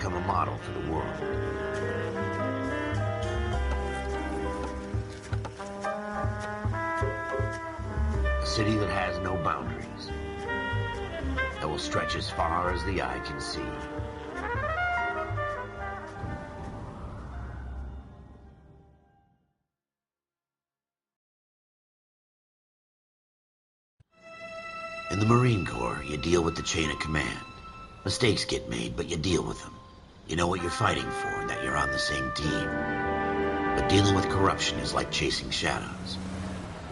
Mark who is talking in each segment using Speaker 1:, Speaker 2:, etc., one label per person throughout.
Speaker 1: become a model to the world. A city that has no boundaries, that will stretch as far as the eye can see. In the Marine Corps, you deal with the chain of command. Mistakes get made, but you deal with them. You know what you're fighting for and that you're on the same team. But dealing with corruption is like chasing shadows.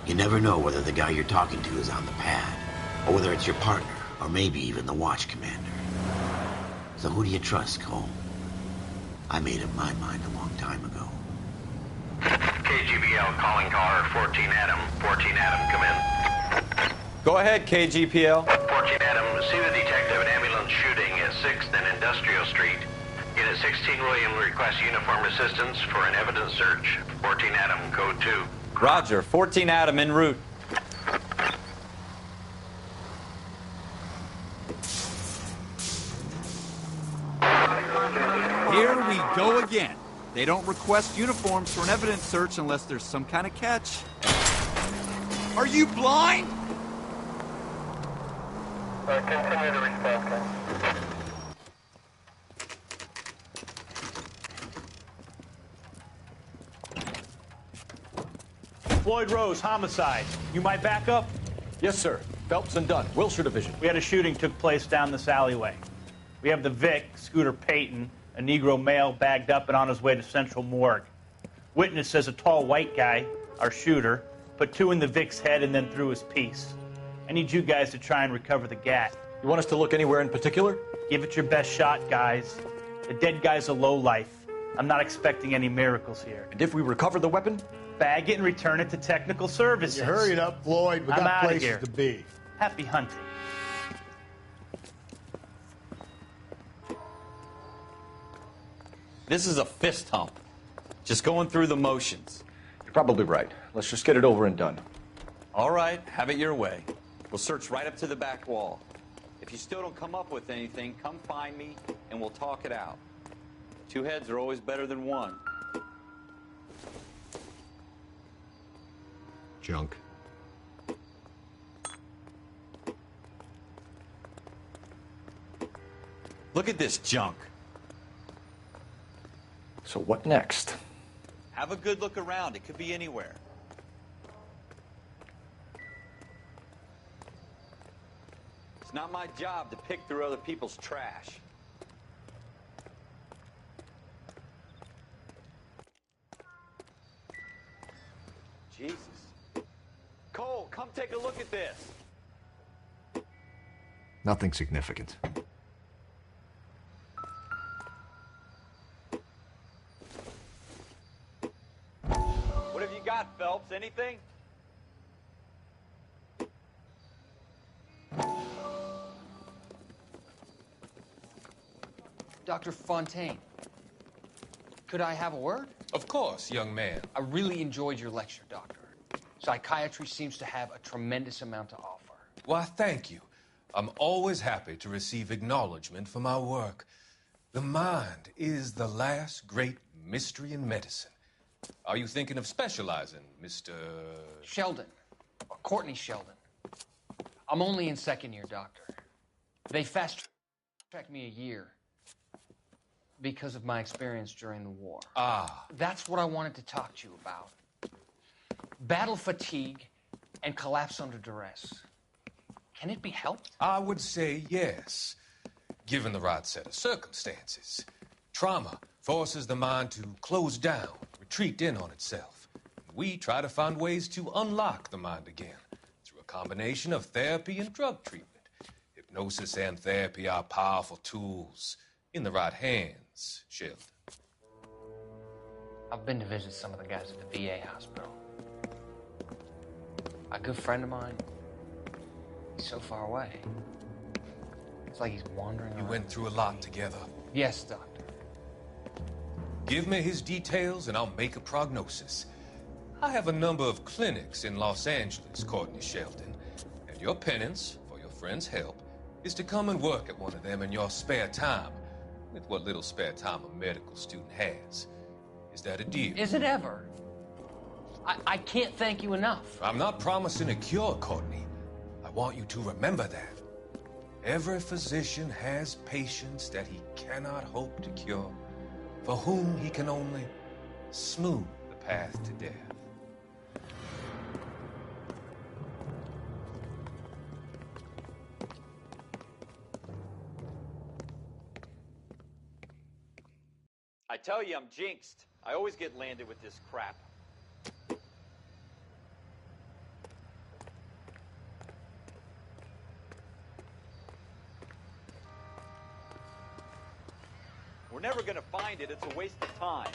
Speaker 1: You never know whether the guy you're talking to is on the pad, or whether it's your partner, or maybe even the watch commander. So who do you trust, Cole? I made up my mind a long time ago.
Speaker 2: KGBL calling caller 14 Adam. 14 Adam, come in.
Speaker 3: Go ahead, KGPL.
Speaker 2: 14 Adam, see the detective at ambulance shooting at 6th and Industrial Street. Unit 16 William requests uniform assistance for an evidence search. 14 Adam, code 2.
Speaker 3: Roger, 14 Adam en route.
Speaker 4: Here we go again. They don't request uniforms for an evidence search unless there's some kind of catch. Are you blind?
Speaker 2: Continue to respond.
Speaker 5: Floyd Rose, homicide. You might back up?
Speaker 6: Yes, sir. Phelps and Dunn, Wilshire Division.
Speaker 5: We had a shooting took place down this alleyway. We have the Vic, Scooter Payton, a Negro male bagged up and on his way to Central Morgue. Witness says a tall white guy, our shooter, put two in the Vic's head and then threw his piece. I need you guys to try and recover the gat.
Speaker 6: You want us to look anywhere in particular?
Speaker 5: Give it your best shot, guys. The dead guy's a lowlife. I'm not expecting any miracles here.
Speaker 6: And if we recover the weapon?
Speaker 5: Bag it and return it to technical services.
Speaker 7: You hurried up, Floyd. We
Speaker 5: I'm
Speaker 7: got
Speaker 5: outta
Speaker 7: places
Speaker 5: here.
Speaker 7: to be.
Speaker 5: Happy hunting.
Speaker 3: This is a fist hump. Just going through the motions.
Speaker 6: You're probably right. Let's just get it over and done.
Speaker 3: All right, have it your way. We'll search right up to the back wall. If you still don't come up with anything, come find me and we'll talk it out. Two heads are always better than one.
Speaker 8: Junk.
Speaker 3: Look at this junk.
Speaker 6: So what next?
Speaker 3: Have a good look around. It could be anywhere. It's not my job to pick through other people's trash. Jesus. Cole, come take a look at this.
Speaker 8: Nothing significant.
Speaker 3: What have you got, Phelps? Anything?
Speaker 9: Dr. Fontaine, could I have a word?
Speaker 10: Of course, young man.
Speaker 9: I really enjoyed your lecture, Doctor. Psychiatry seems to have a tremendous amount to offer.
Speaker 10: Why, thank you. I'm always happy to receive acknowledgement for my work. The mind is the last great mystery in medicine. Are you thinking of specializing, Mr.
Speaker 9: Sheldon, or Courtney Sheldon. I'm only in second year, Doctor. They fast-tracked me a year because of my experience during the war.
Speaker 10: Ah.
Speaker 9: That's what I wanted to talk to you about. Battle fatigue and collapse under duress. Can it be helped?
Speaker 10: I would say yes, given the right set of circumstances. Trauma forces the mind to close down, retreat in on itself. We try to find ways to unlock the mind again through a combination of therapy and drug treatment. Hypnosis and therapy are powerful tools in the right hands, Sheldon.
Speaker 9: I've been to visit some of the guys at the VA hospital. A good friend of mine, he's so far away. It's like he's wandering around.
Speaker 10: You went through a lot together.
Speaker 9: Yes, Doctor.
Speaker 10: Give me his details and I'll make a prognosis. I have a number of clinics in Los Angeles, Courtney Sheldon, and your penance, for your friend's help, is to come and work at one of them in your spare time. with what little spare time a medical student has. Is that a deal?
Speaker 9: Is it ever? I can't thank you enough.
Speaker 10: I'm not promising a cure, Courtney. I want you to remember that. Every physician has patients that he cannot hope to cure, for whom he can only smooth the path to death.
Speaker 3: I tell you, I'm jinxed. I always get landed with this crap. We're never gonna find it. It's a waste of time.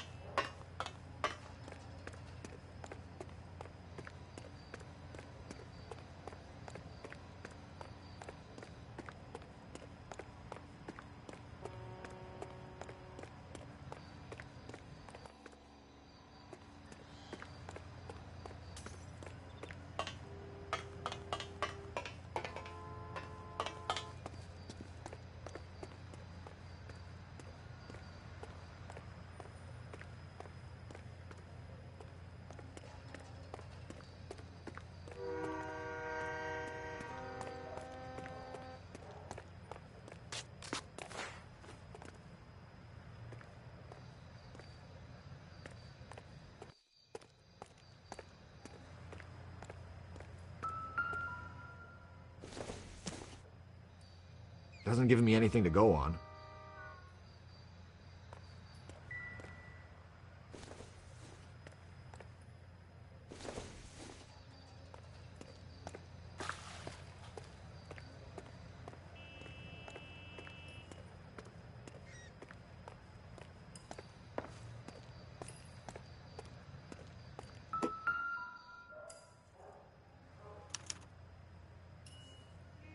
Speaker 6: Doesn't give me anything to go on.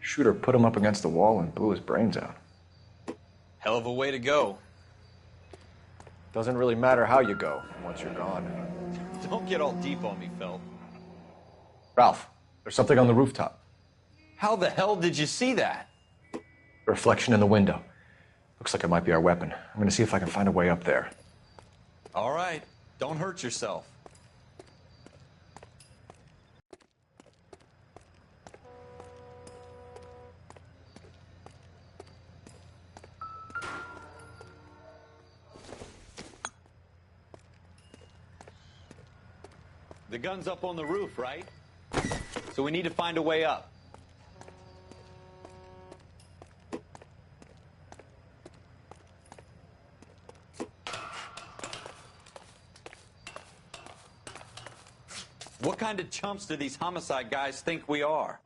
Speaker 6: Shooter put him up against the wall and blew his brains out.
Speaker 3: Hell of a way to go.
Speaker 6: Doesn't really matter how you go once you're gone.
Speaker 3: Don't get all deep on me, Phil.
Speaker 6: Ralph, there's something on the rooftop.
Speaker 3: How the hell did you see that?
Speaker 6: A reflection in the window. Looks like it might be our weapon. I'm gonna see if I can find a way up there.
Speaker 3: All right. Don't hurt yourself. The gun's up on the roof, right? So we need to find a way up. What kind of chumps do these homicide guys think we are?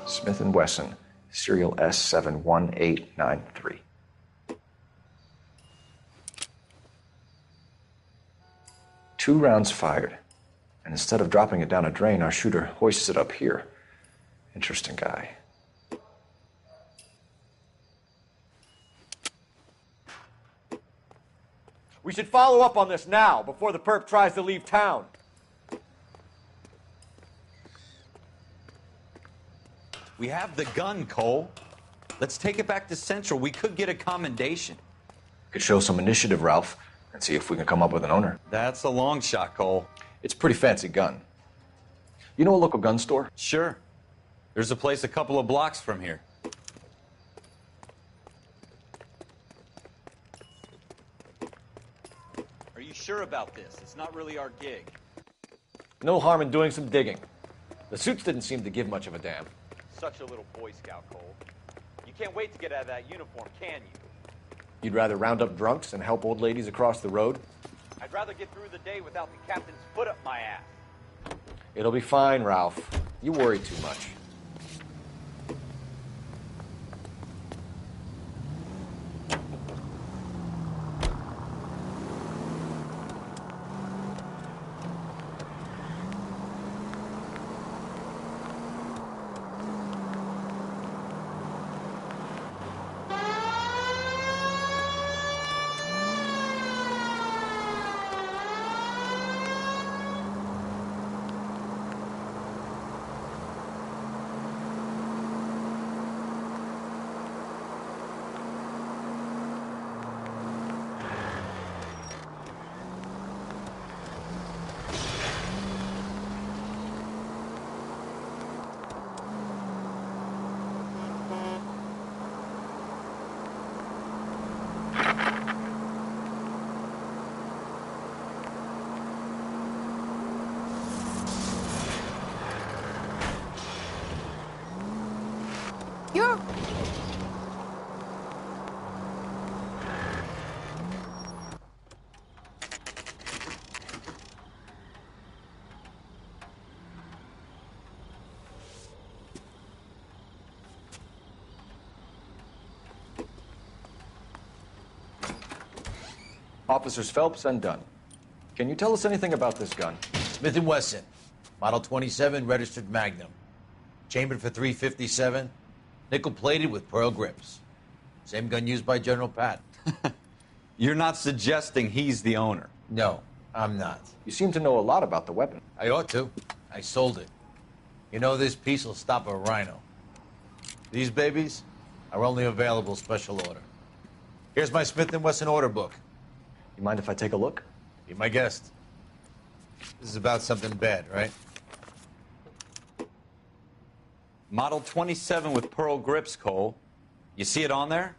Speaker 6: Smith & Wesson, serial S71893. Two rounds fired, and instead of dropping it down a drain, our shooter hoists it up here. Interesting guy. We should follow up on this now, before the perp tries to leave town.
Speaker 3: We have the gun, Cole. Let's take it back to Central. We could get a commendation.
Speaker 6: Could show some initiative, Ralph, and see if we can come up with an owner.
Speaker 3: That's a long shot, Cole.
Speaker 6: It's a pretty fancy gun. You know a local gun store?
Speaker 3: Sure. There's a place a couple of blocks from here. Are you sure about this? It's not really our gig.
Speaker 6: No harm in doing some digging. The suits didn't seem to give much of a damn.
Speaker 3: Such a little Boy Scout, Cole. You can't wait to get out of that uniform, can you?
Speaker 6: You'd rather round up drunks and help old ladies across the road?
Speaker 3: I'd rather get through the day without the captain's foot up my ass.
Speaker 6: It'll be fine, Ralph. You worry too much.
Speaker 7: You're...
Speaker 6: Officers Phelps and Dunn. Can you tell us anything about this gun?
Speaker 8: Smith & Wesson, Model 27, registered Magnum. Chambered for .357, nickel-plated with pearl grips. Same gun used by General Patton.
Speaker 3: You're not suggesting he's the owner?
Speaker 8: No, I'm not.
Speaker 6: You seem to know a lot about the weapon.
Speaker 8: I ought to. I sold it. You know, this piece will stop a rhino. These babies are only available special order. Here's my Smith & Wesson order book.
Speaker 6: You mind if I take a look?
Speaker 8: Be my guest. This is about something bad, right?
Speaker 3: Model 27 with pearl grips, Cole. You see it on there?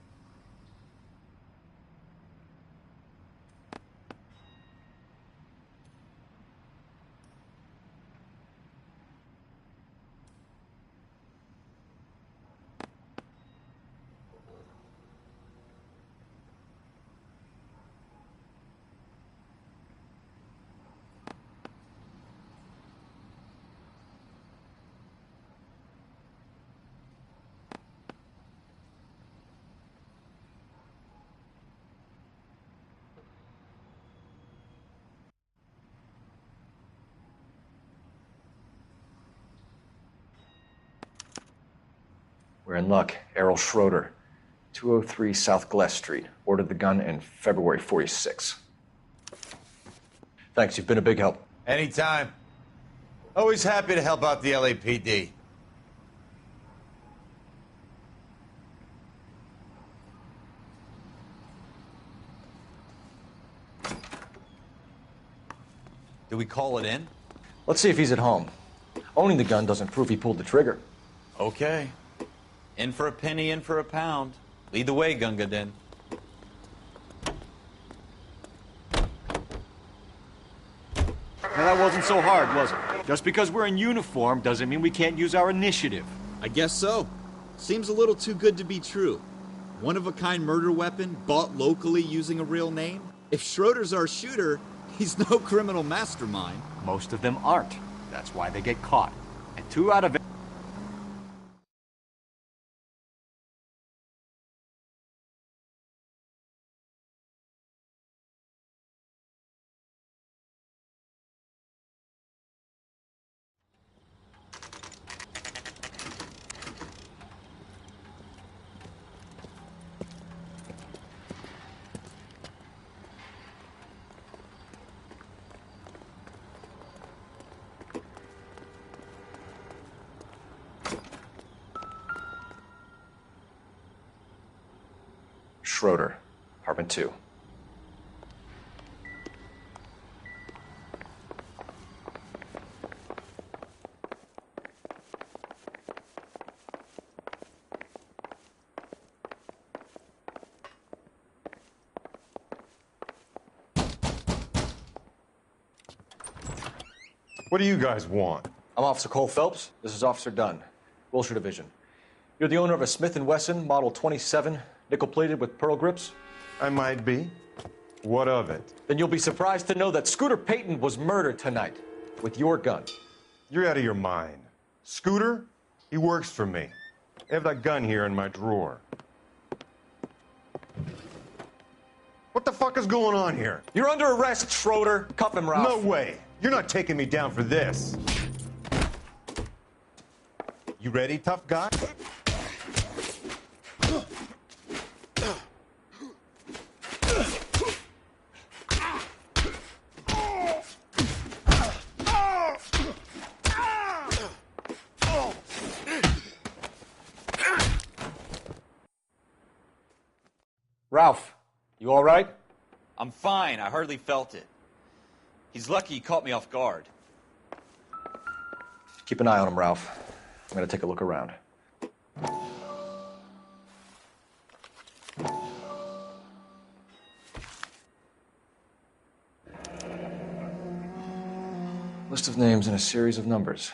Speaker 6: We're in luck. Errol Schroeder, 203 South Glass Street. Ordered the gun in February '46. Thanks, you've been a big help.
Speaker 8: Anytime. Always happy to help out the LAPD.
Speaker 3: Do we call it in?
Speaker 6: Let's see if he's at home. Owning the gun doesn't prove he pulled the trigger.
Speaker 3: Okay. In for a penny, in for a pound. Lead the way, Gunga Din.
Speaker 11: Now that wasn't so hard, was it? Just because we're in uniform doesn't mean we can't use our initiative.
Speaker 4: I guess so. Seems a little too good to be true. One-of-a-kind murder weapon bought locally using a real name? If Schroeder's our shooter, he's no criminal mastermind.
Speaker 11: Most of them aren't. That's why they get caught. And 2 out of
Speaker 6: Schroeder, apartment 2.
Speaker 12: What do you guys want?
Speaker 6: I'm Officer Cole Phelps. This is Officer Dunn, Wilshire Division. You're the owner of a Smith & Wesson Model 27, nickel-plated with pearl grips?
Speaker 12: I might be. What of it?
Speaker 6: Then you'll be surprised to know that Scooter Payton was murdered tonight with your gun.
Speaker 12: You're out of your mind. Scooter? He works for me. I have that gun here in my drawer. What the fuck is going on here?
Speaker 6: You're under arrest, Schroeder. Cuff him, Ralph.
Speaker 12: No way. You're not taking me down for this. You ready, tough guy?
Speaker 6: Ralph, you all right?
Speaker 3: I'm fine. I hardly felt it. He's lucky he caught me off guard.
Speaker 6: Keep an eye on him, Ralph. I'm gonna take a look around. List of names and a series of numbers.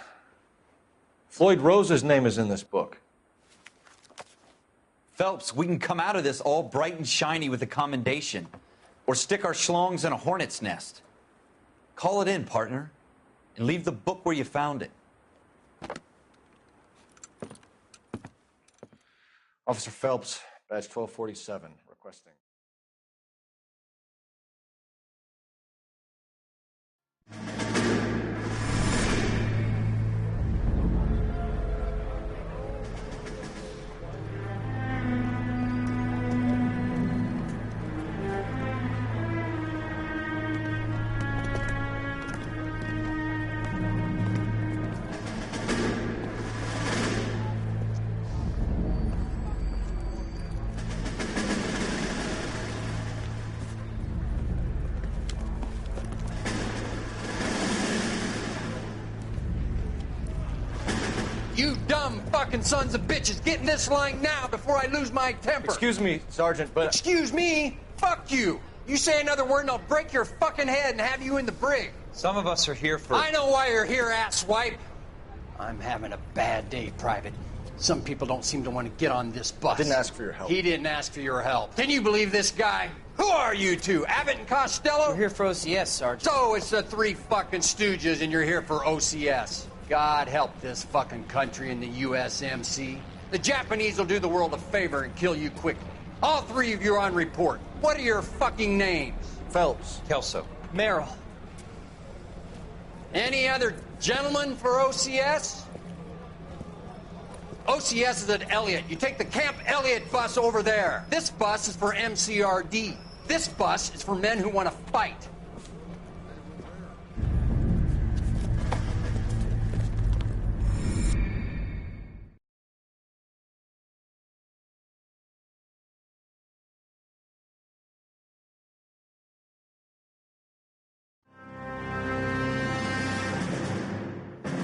Speaker 6: Floyd Rose's name is in this book.
Speaker 3: Phelps, we can come out of this all bright and shiny with a commendation. Or stick our schlongs in a hornet's nest. Call it in, partner. And leave the book where you found it.
Speaker 6: Officer Phelps, badge 1247, requesting.
Speaker 9: You dumb fucking sons of bitches, get in this line now before I lose my temper.
Speaker 6: Excuse me, Sergeant, but...
Speaker 9: Excuse me? Fuck you. You say another word and I'll break your fucking head and have you in the brig.
Speaker 3: Some of us are here for...
Speaker 9: I know why you're here, asswipe. I'm having a bad day, Private. Some people don't seem to want to get on this bus.
Speaker 6: I didn't ask for your help.
Speaker 9: He didn't ask for your help. Can you believe this guy? Who are you two? Abbott and Costello?
Speaker 7: We're here for OCS, Sergeant.
Speaker 9: So it's the three fucking stooges and you're here for OCS. God help this fucking country and the USMC. The Japanese will do the world a favor and kill you quickly. All three of you are on report. What are your fucking names?
Speaker 6: Phelps.
Speaker 3: Kelso.
Speaker 7: Merrill.
Speaker 9: Any other gentlemen for OCS? OCS is at Elliott. You take the Camp Elliott bus over there. This bus is for MCRD. This bus is for men who want to fight.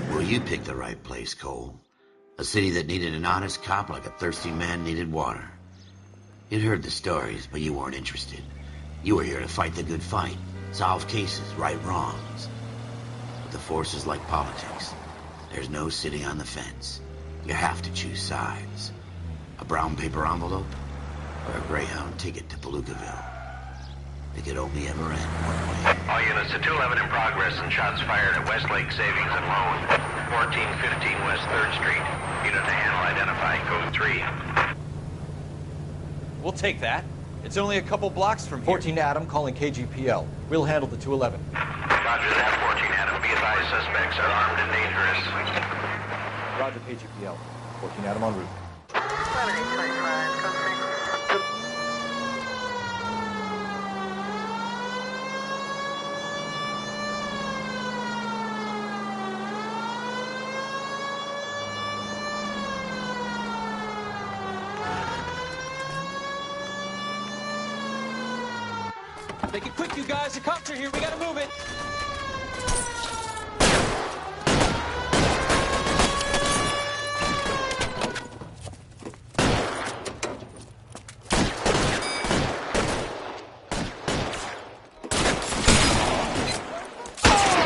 Speaker 1: Well, you picked the right place, Cole. A city that needed an honest cop like a thirsty man needed water. You'd heard the stories, but you weren't interested. You were here to fight the good fight, solve cases, right wrongs. But the force is like politics. There's no sitting on the fence. You have to choose sides. A brown paper envelope or a Greyhound ticket to Palookaville. It could only ever end one way.
Speaker 2: All units to 211 in progress and shots fired at Westlake Savings and Loan, 1415 West 3rd Street. Unit to handle identify code 3.
Speaker 3: We'll take that. It's only a couple blocks from here.
Speaker 6: 14 Adam calling KGPL. We'll handle the 211.
Speaker 2: Roger that, 14 Adam. Be advised, suspects are armed and dangerous.
Speaker 6: Roger, KGPL. 14 Adam en route.
Speaker 7: Make it quick, you guys. The cops are here. We gotta move it.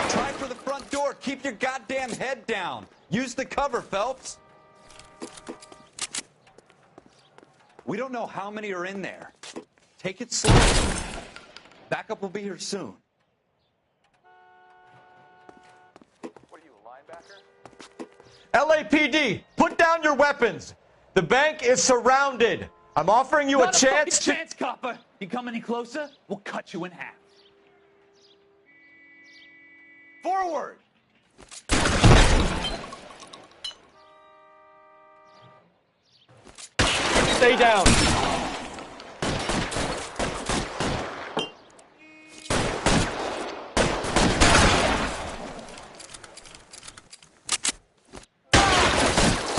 Speaker 3: Try for the front door. Keep your goddamn head down. Use the cover, Phelps. We don't know how many are in there. Take it slow. Backup will be here soon.
Speaker 6: What are you, a linebacker? LAPD, put down your weapons. The bank is surrounded. I'm offering you a chance to...
Speaker 5: chance, copper. You come any closer, we'll cut you in half.
Speaker 6: Forward! Stay down.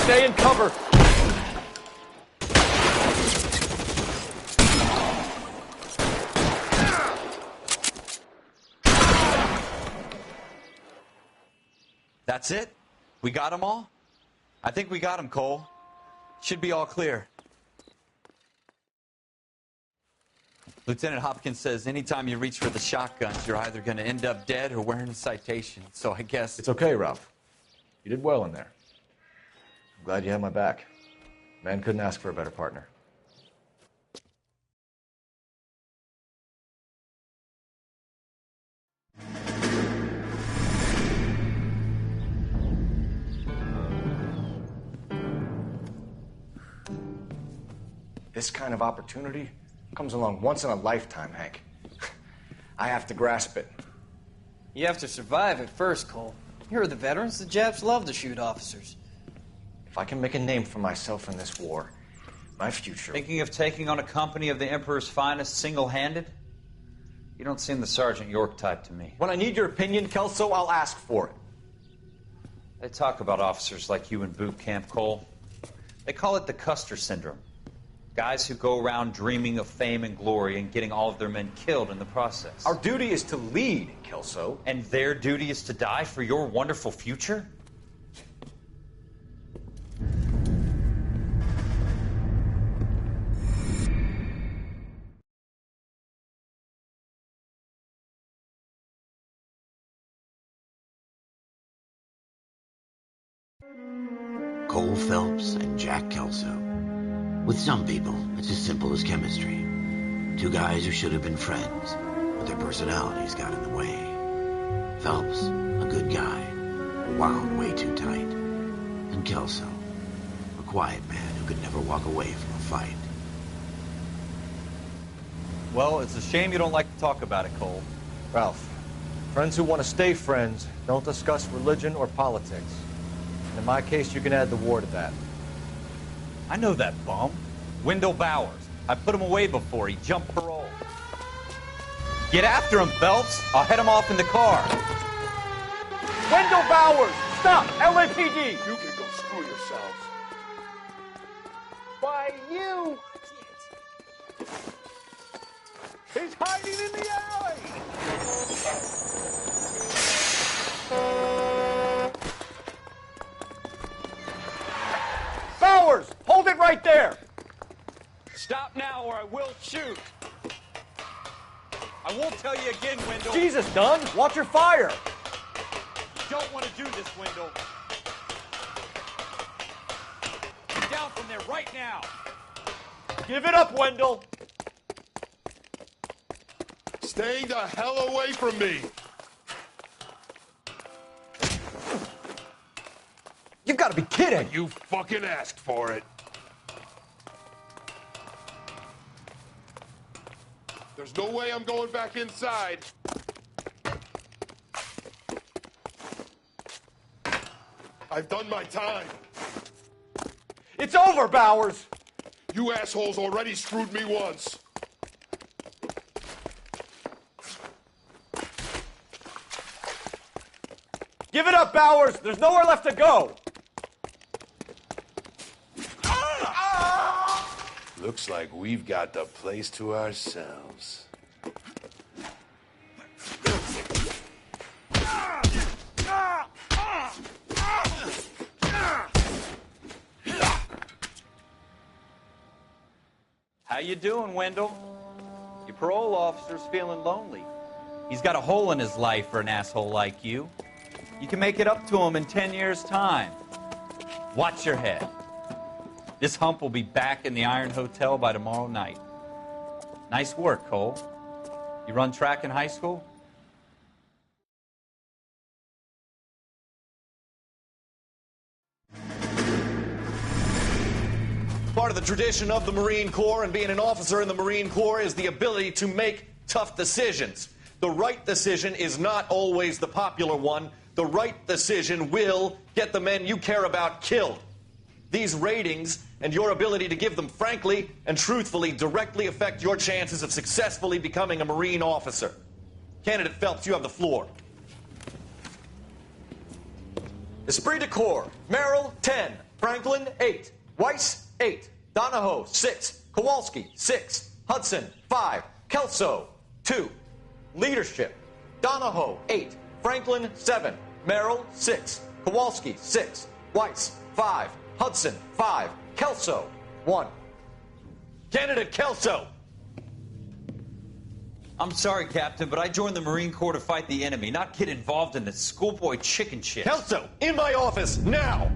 Speaker 6: Stay in cover.
Speaker 3: That's it? We got them all? I think we got them, Cole. Should be all clear. Lieutenant Hopkins says anytime you reach for the shotguns, you're either going to end up dead or wearing a citation. So I guess...
Speaker 6: It's okay, Ralph. You did well in there. I'm glad you had my back. Man couldn't ask for a better partner.
Speaker 11: This kind of opportunity comes along once in a lifetime, Hank. I have to grasp it.
Speaker 13: You have to survive it first, Cole. Here are the veterans. The Japs love to shoot officers.
Speaker 11: If I can make a name for myself in this war, my future...
Speaker 3: Thinking of taking on a company of the Emperor's finest single-handed? You don't seem the Sergeant York type to me.
Speaker 11: When I need your opinion, Kelso, I'll ask for it.
Speaker 3: They talk about officers like you in boot camp, Cole. They call it the Custer syndrome. Guys who go around dreaming of fame and glory and getting all of their men killed in the process.
Speaker 11: Our duty is to lead, Kelso.
Speaker 3: And their duty is to die for your wonderful future?
Speaker 1: Cole Phelps and Jack Kelso. With some people, it's as simple as chemistry. Two guys who should have been friends, but their personalities got in the way. Phelps, a good guy, wound way too tight. And Kelso, a quiet man who could never walk away from a fight.
Speaker 3: Well, it's a shame you don't like to talk about it, Cole.
Speaker 11: Ralph, friends who want to stay friends don't discuss religion or politics. And in my case, you can add the war to that.
Speaker 3: I know that bum. Wendell Bowers. I put him away before. He jumped parole. Get after him, Phelps. I'll head him off in the car.
Speaker 11: Wendell Bowers! Stop! LAPD!
Speaker 14: You can go screw yourselves.
Speaker 11: Why, you! He's hiding in the alley! Bowers! Hold it right there!
Speaker 3: Stop now or I will shoot. I won't tell you again, Wendell.
Speaker 11: Jesus, Dunn! Watch your fire!
Speaker 3: You don't want to do this, Wendell. Get down from there right now.
Speaker 11: Give it up, Wendell!
Speaker 14: Stay the hell away from me!
Speaker 11: You've got to be kidding!
Speaker 14: You fucking asked for it. There's no way I'm going back inside. I've done my time.
Speaker 11: It's over, Bowers!
Speaker 14: You assholes already screwed me once.
Speaker 11: Give it up, Bowers! There's nowhere left to go!
Speaker 14: Looks like we've got the place to ourselves.
Speaker 3: How you doing, Wendell? Your parole officer's feeling lonely. He's got a hole in his life for an asshole like you. You can make it up to him in 10 years' time. Watch your head. This hump will be back in the Iron Hotel by tomorrow night. Nice work, Cole. You run track in high school?
Speaker 6: Part of the tradition of the Marine Corps and being an officer in the Marine Corps is the ability to make tough decisions. The right decision is not always the popular one. The right decision will get the men you care about killed. These ratings and your ability to give them frankly and truthfully directly affect your chances of successfully becoming a Marine officer. Candidate Phelps, you have the floor. Esprit de Corps, Merrill, 10. Franklin, 8. Weiss, 8. Donahoe, 6. Kowalski, 6. Hudson, 5. Kelso, 2. Leadership, Donahoe, 8. Franklin, 7. Merrill, 6. Kowalski, 6. Weiss, 5. Hudson, 5. Kelso, 1. Candidate Kelso.
Speaker 3: I'm sorry, Captain, but I joined the Marine Corps to fight the enemy, not get involved in this schoolboy chicken shit.
Speaker 6: Kelso, in my office, now!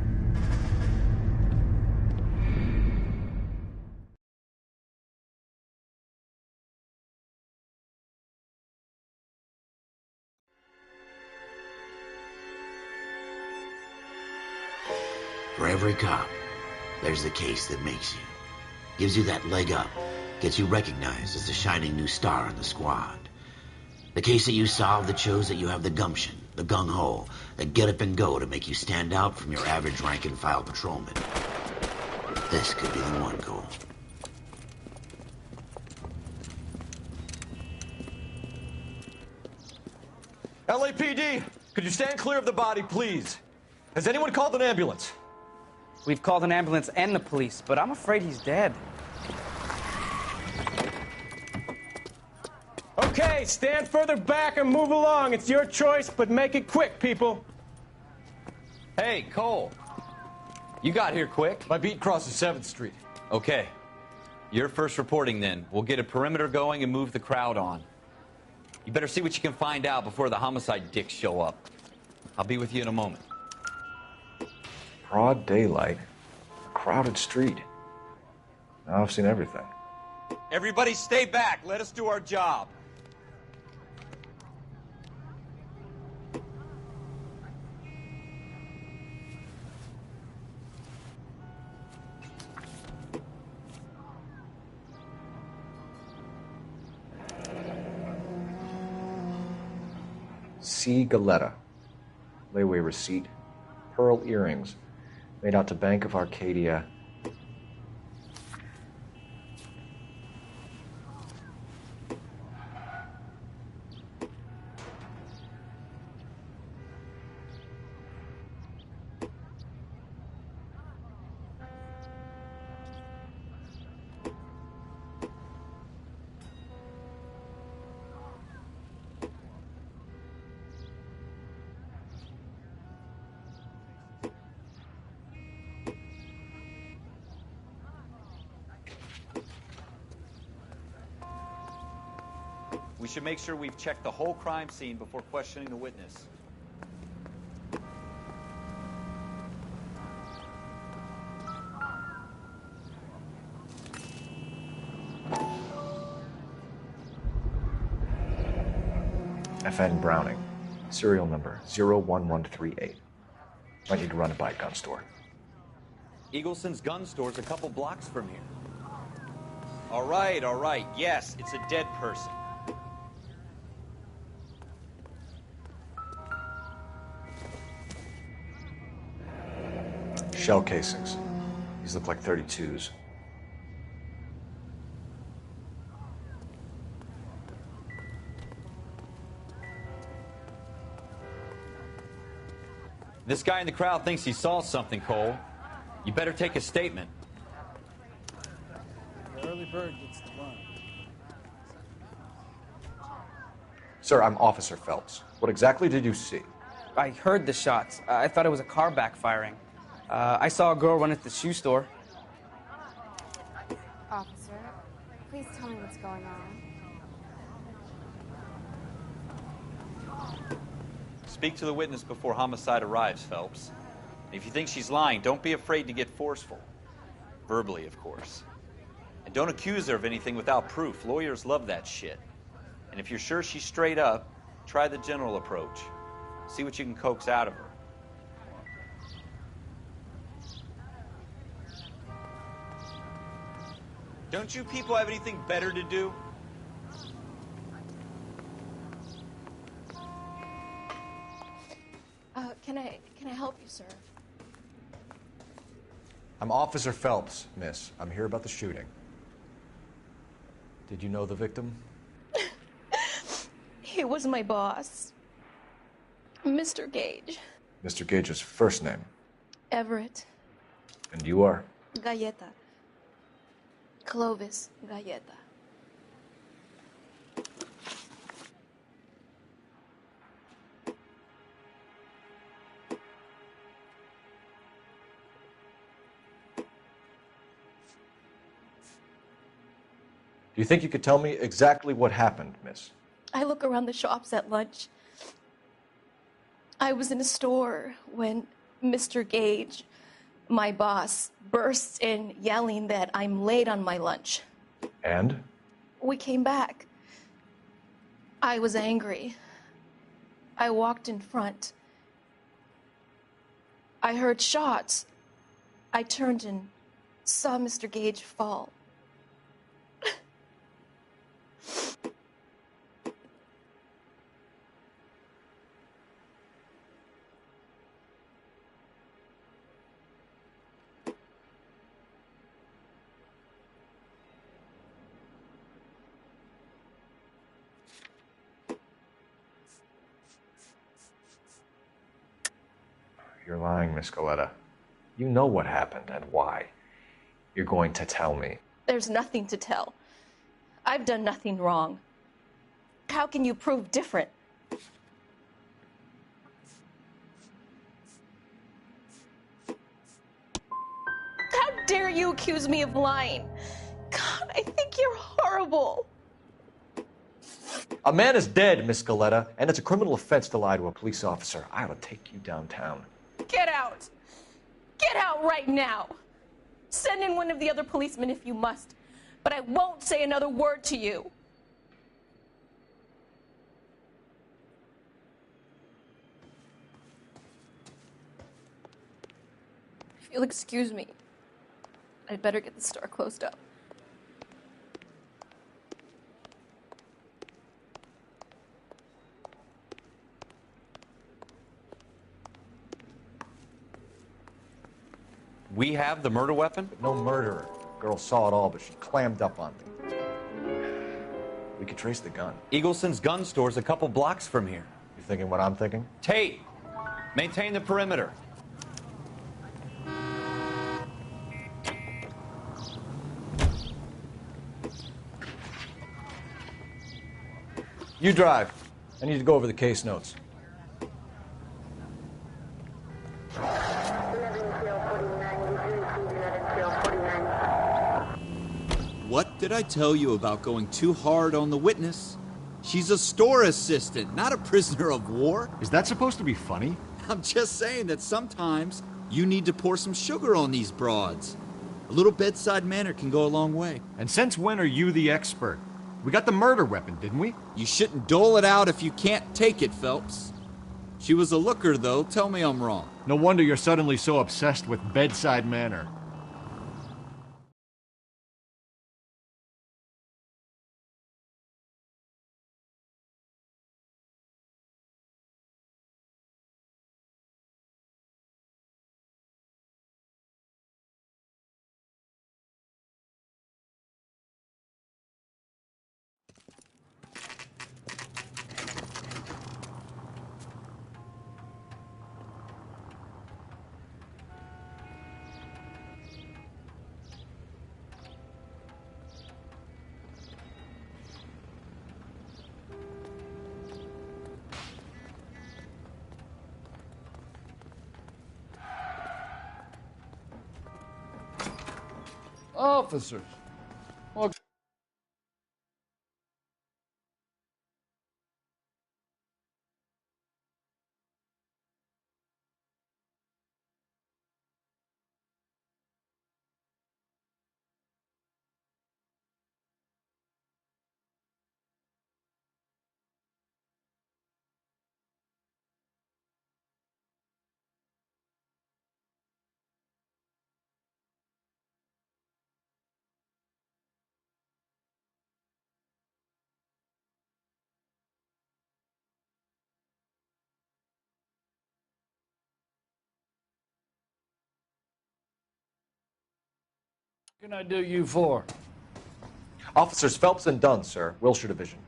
Speaker 1: For every cop, there's the case that makes you. Gives you that leg up. Gets you recognized as the shining new star in the squad. The case that you solved that shows that you have the gumption, the gung-ho, the get-up-and-go to make you stand out from your average rank-and-file patrolman. This could be the one, Cole.
Speaker 11: LAPD, could you stand clear of the body, please? Has anyone called an ambulance?
Speaker 13: We've called an ambulance and the police, but I'm afraid he's dead.
Speaker 7: Okay, stand further back and move along. It's your choice, but make it quick, people.
Speaker 3: Hey, Cole. You got here quick.
Speaker 11: My beat crosses 7th Street.
Speaker 3: Okay. You're first reporting then. We'll get a perimeter going and move the crowd on. You better see what you can find out before the homicide dicks show up. I'll be with you in a moment.
Speaker 11: Broad daylight. A crowded street. Now I've seen everything.
Speaker 3: Everybody stay back. Let us do our job.
Speaker 11: C. Galetta. Layaway receipt. Pearl earrings. Made out to Bank of Arcadia.
Speaker 3: We should make sure we've checked the whole crime scene before questioning the witness.
Speaker 11: FN Browning. Serial number 01138. Might need to run it by a gun store.
Speaker 3: Eagleson's gun store's a couple blocks from here. All right, all right. Yes, it's a dead person.
Speaker 11: Shell casings. These look like 32s.
Speaker 3: This guy in the crowd thinks he saw something, Cole. You better take a statement.
Speaker 15: The early bird gets the worm.
Speaker 11: Sir, I'm Officer Phelps. What exactly did you see?
Speaker 13: I heard the shots. I thought it was a car backfiring. I saw a girl run at the shoe store.
Speaker 16: Officer, please tell me what's going on.
Speaker 3: Speak to the witness before homicide arrives, Phelps. If you think she's lying, don't be afraid to get forceful. Verbally, of course. And don't accuse her of anything without proof. Lawyers love that shit. And if you're sure she's straight up, try the general approach. See what you can coax out of her. Don't you people have anything better to do?
Speaker 16: Can I help you, sir?
Speaker 11: I'm Officer Phelps, miss. I'm here about the shooting. Did you know the victim?
Speaker 16: He was my boss, Mr. Gage.
Speaker 11: Mr. Gage's first name.
Speaker 16: Everett.
Speaker 11: And you are?
Speaker 16: Galleta. Clovis Galleta.
Speaker 11: Do you think you could tell me exactly what happened, miss?
Speaker 16: I look around the shops at lunch. I was in a store when Mr. Gage, my boss, bursts in yelling that I'm late on my lunch.
Speaker 11: And?
Speaker 16: We came back. I was angry. I walked in front. I heard shots. I turned and saw Mr. Gage fall.
Speaker 11: You're lying, Miss Coletta. You know what happened and why. You're going to tell me.
Speaker 16: There's nothing to tell. I've done nothing wrong. How can you prove different? How dare you accuse me of lying? God, I think you're horrible.
Speaker 11: A man is dead, Miss Coletta, and it's a criminal offense to lie to a police officer. I ought to take you downtown.
Speaker 16: Get out. Get out right now. Send in one of the other policemen if you must, but I won't say another word to you. If you'll excuse me, I'd better get the store closed up.
Speaker 3: We have the murder weapon?
Speaker 11: But no murderer. Girl saw it all, but she clammed up on me. We could trace the gun.
Speaker 3: Eagleson's gun store's a couple blocks from here.
Speaker 11: You thinking what I'm thinking?
Speaker 3: Tate, maintain the perimeter.
Speaker 11: You drive. I need to go over the case notes.
Speaker 4: What did I tell you about going too hard on the witness? She's a store assistant, not a prisoner of war.
Speaker 17: Is that supposed to be funny?
Speaker 4: I'm just saying that sometimes you need to pour some sugar on these broads. A little bedside manner can go a long way.
Speaker 17: And since when are you the expert? We got the murder weapon, didn't we?
Speaker 4: You shouldn't dole it out if you can't take it, Phelps. She was a looker, though. Tell me I'm wrong.
Speaker 17: No wonder you're suddenly so obsessed with bedside manner.
Speaker 15: Officers. Well, what can I do you for?
Speaker 11: Officers Phelps and Dunn, sir, Wilshire Division.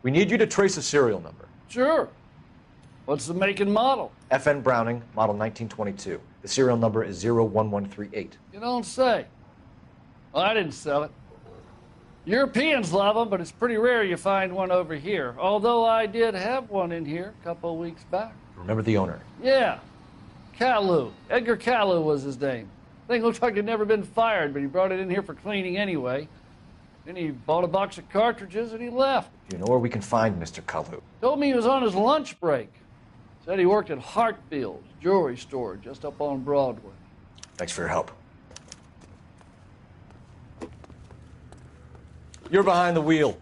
Speaker 11: We need you to trace a serial number.
Speaker 15: Sure. What's the make and model?
Speaker 11: FN Browning, model 1922. The serial number is 01138.
Speaker 15: You don't say. Well, I didn't sell it. Europeans love them, but it's pretty rare you find one over here. Although I did have one in here a couple of weeks back.
Speaker 11: Remember the owner?
Speaker 15: Yeah. Caillou. Edgar Caillou was his name. Thing looked like he'd never been fired, but he brought it in here for cleaning anyway. Then he bought a box of cartridges and he left.
Speaker 11: Do you know where we can find Mr. Caillou?
Speaker 15: Told me he was on his lunch break. Said he worked at Hartfield's jewelry store just up on Broadway.
Speaker 11: Thanks for your help. You're behind the wheel.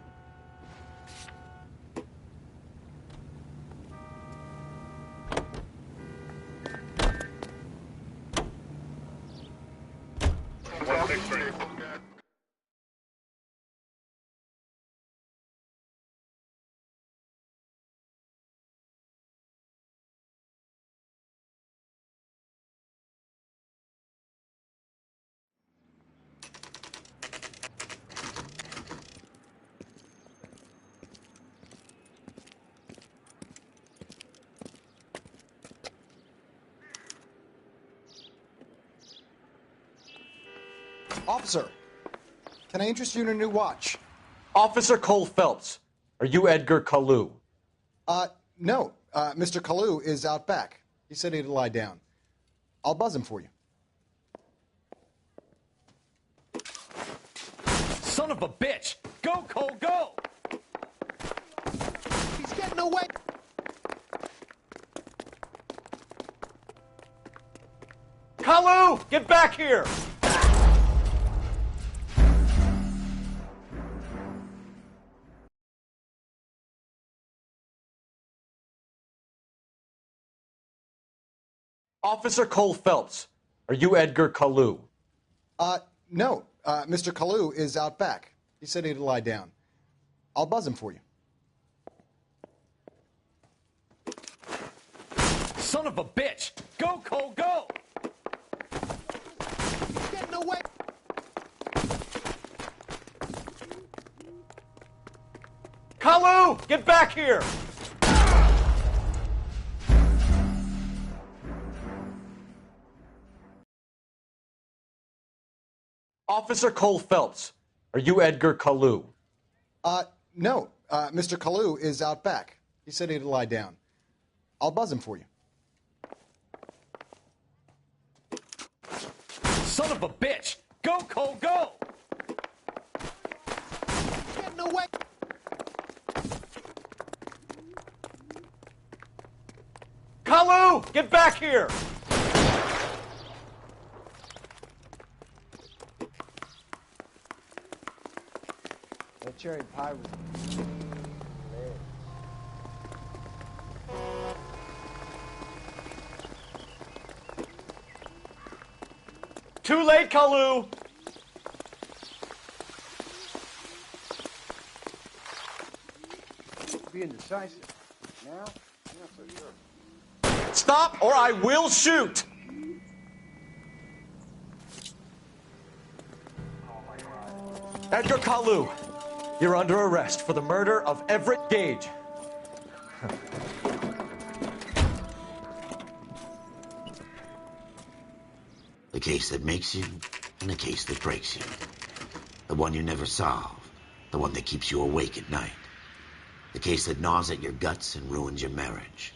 Speaker 18: Officer, can I interest you in a new watch?
Speaker 11: Officer Cole Phelps, are you Edgar Kalu?
Speaker 18: No. Mr. Kalu is out back. He said he'd lie down. I'll buzz him for you.
Speaker 3: Son of a bitch! Go, Cole, go!
Speaker 18: He's getting away!
Speaker 3: Kalu! Get back here!
Speaker 11: Officer Cole Phelps, are you Edgar Kalu?
Speaker 18: No. Mr. Kalu is out back. He said he'd lie down. I'll buzz him for you.
Speaker 3: Son of a bitch! Go, Cole, go!
Speaker 18: He's getting away!
Speaker 3: Kalu! Get back here!
Speaker 11: Officer Cole Phelps, are you Edgar Kalu?
Speaker 18: No. Mr. Kalu is out back. He said he'd lie down. I'll buzz him for you.
Speaker 3: Son of a bitch! Go, Cole, go!
Speaker 18: He's getting away!
Speaker 3: Kalu! Get back here!
Speaker 19: That cherry pie was...
Speaker 3: Too late, Kalu!
Speaker 19: Being decisive. Now, I'm not so sure.
Speaker 6: Stop or I will shoot!
Speaker 11: Edgar Kalu, you're under arrest for the murder of Everett Gage.
Speaker 1: The case that makes you, and the case that breaks you. The one you never solve, the one that keeps you awake at night. The case that gnaws at your guts and ruins your marriage.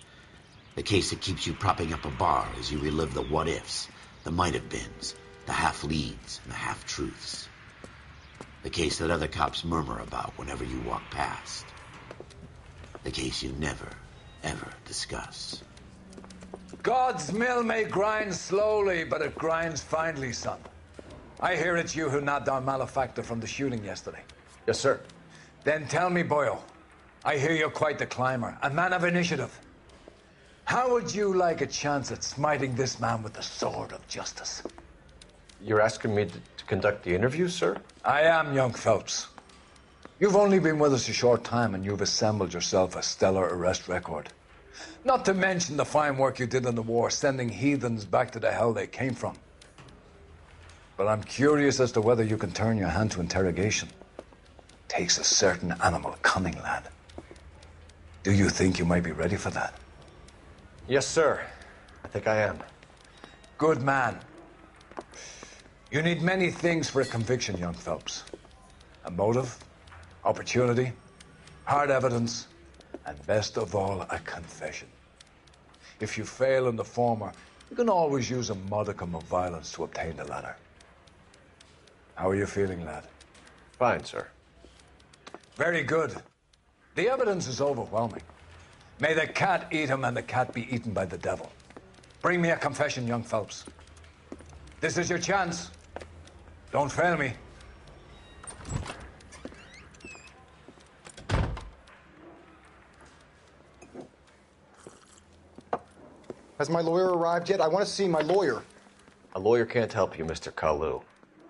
Speaker 1: The case that keeps you propping up a bar as you relive the what-ifs, the might-have-beens, the half-leads, and the half-truths. The case that other cops murmur about whenever you walk past. The case you never, ever discuss.
Speaker 20: God's mill may grind slowly, but it grinds finely, son. I hear it's you who nabbed our malefactor from the shooting yesterday.
Speaker 11: Yes, sir.
Speaker 20: Then tell me, Boyle, I hear you're quite the climber, a man of initiative. How would you like a chance at smiting this man with the sword of justice?
Speaker 11: You're asking me to conduct the interview, sir?
Speaker 20: I am, young Phelps. You've only been with us a short time, and you've assembled yourself a stellar arrest record. Not to mention the fine work you did in the war, sending heathens back to the hell they came from. But I'm curious as to whether you can turn your hand to interrogation. Takes a certain animal cunning, lad. Do you think you might be ready for that?
Speaker 11: Yes, sir. I think I am.
Speaker 20: Good man. You need many things for a conviction, young Phelps. A motive, opportunity, hard evidence, and best of all, a confession. If you fail in the former, you can always use a modicum of violence to obtain the latter. How are you feeling, lad?
Speaker 11: Fine, sir.
Speaker 20: Very good. The evidence is overwhelming. May the cat eat him and the cat be eaten by the devil. Bring me a confession, young Phelps. This is your chance. Don't fail me.
Speaker 18: Has my lawyer arrived yet? I want to see my lawyer.
Speaker 11: A lawyer can't help you, Mr. Kalu.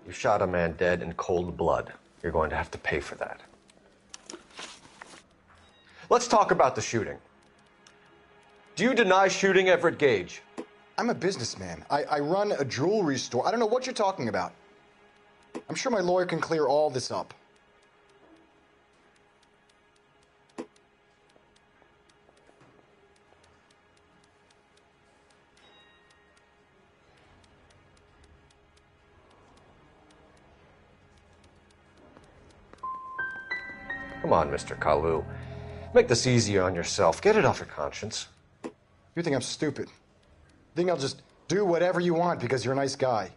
Speaker 11: You shot a man dead in cold blood. You're going to have to pay for that. Let's talk about the shooting. Do you deny shooting Everett Gage?
Speaker 18: I'm a businessman. I run a jewelry store. I don't know what you're talking about. I'm sure my lawyer can clear all this up.
Speaker 11: Come on, Mr. Kalu. Make this easier on yourself. Get it off your conscience.
Speaker 18: You think I'm stupid? Think I'll just do whatever you want because you're a nice guy?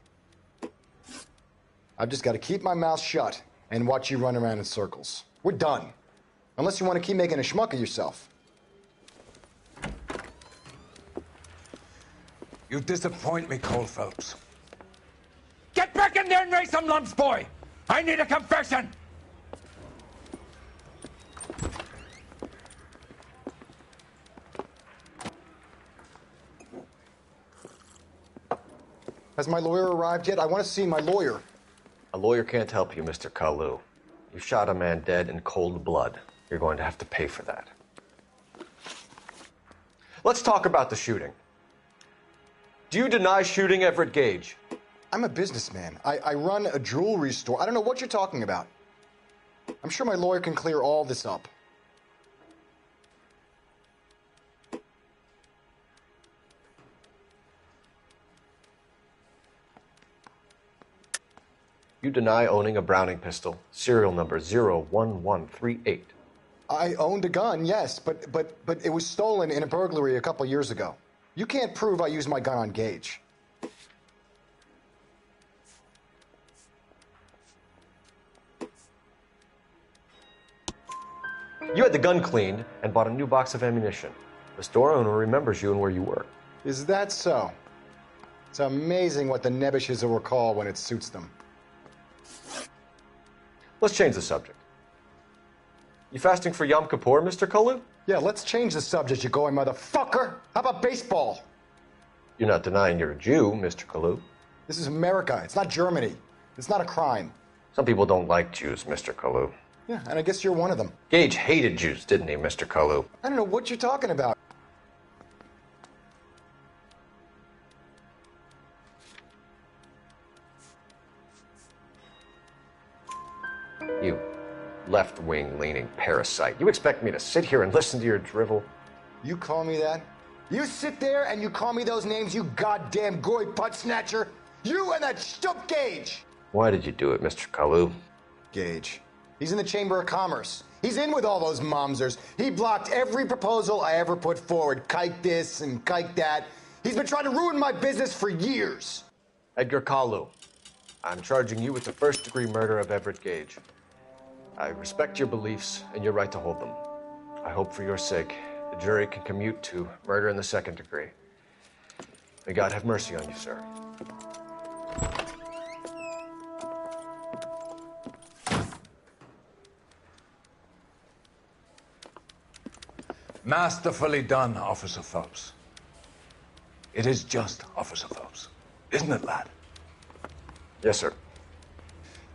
Speaker 18: I've just got to keep my mouth shut and watch you run around in circles. We're done. Unless you want to keep making a schmuck of yourself.
Speaker 20: You disappoint me, Cole Phelps.
Speaker 21: Get back in there and raise some lumps, boy! I need a confession!
Speaker 18: Has my lawyer arrived yet? I want to see my lawyer.
Speaker 11: A lawyer can't help you, Mr. Kalu. You shot a man dead in cold blood. You're going to have to pay for that. Let's talk about the shooting. Do you deny shooting Everett Gage?
Speaker 18: I'm a businessman. I run a jewelry store. I don't know what you're talking about. I'm sure my lawyer can clear all this up.
Speaker 11: You deny owning a Browning pistol, serial number 01138.
Speaker 18: I owned a gun, yes, but it was stolen in a burglary a couple years ago. You can't prove I used my gun on Gage.
Speaker 11: You had the gun cleaned and bought a new box of ammunition. The store owner remembers you and where you were.
Speaker 18: Is that so? It's amazing what the nebbishes will recall when it suits them.
Speaker 11: Let's change the subject. You fasting for Yom Kippur, Mr. Kalu?
Speaker 18: Yeah, let's change the subject, you going motherfucker. How about baseball?
Speaker 11: You're not denying you're a Jew, Mr. Kalu.
Speaker 18: This is America. It's not Germany. It's not a crime.
Speaker 11: Some people don't like Jews, Mr. Kalu.
Speaker 18: Yeah, and I guess you're one of them.
Speaker 11: Gage hated Jews, didn't he, Mr. Kalu?
Speaker 18: I don't know what you're talking about.
Speaker 11: You left-wing leaning parasite. You expect me to sit here and listen to your drivel?
Speaker 18: You call me that? You sit there and you call me those names, you goddamn goy putt snatcher? You and that stup Gage!
Speaker 11: Why did you do it, Mr. Kalu?
Speaker 18: Gage. He's in the Chamber of Commerce. He's in with all those momsers. He blocked every proposal I ever put forward. Kike this and kike that. He's been trying to ruin my business for years.
Speaker 11: Edgar Kalu, I'm charging you with the first-degree murder of Everett Gage. I respect your beliefs and your right to hold them. I hope for your sake the jury can commute to murder in the second degree. May God have mercy on you, sir.
Speaker 20: Masterfully done, Officer Phelps. It is just, Officer Phelps. Isn't it, lad?
Speaker 11: Yes, sir.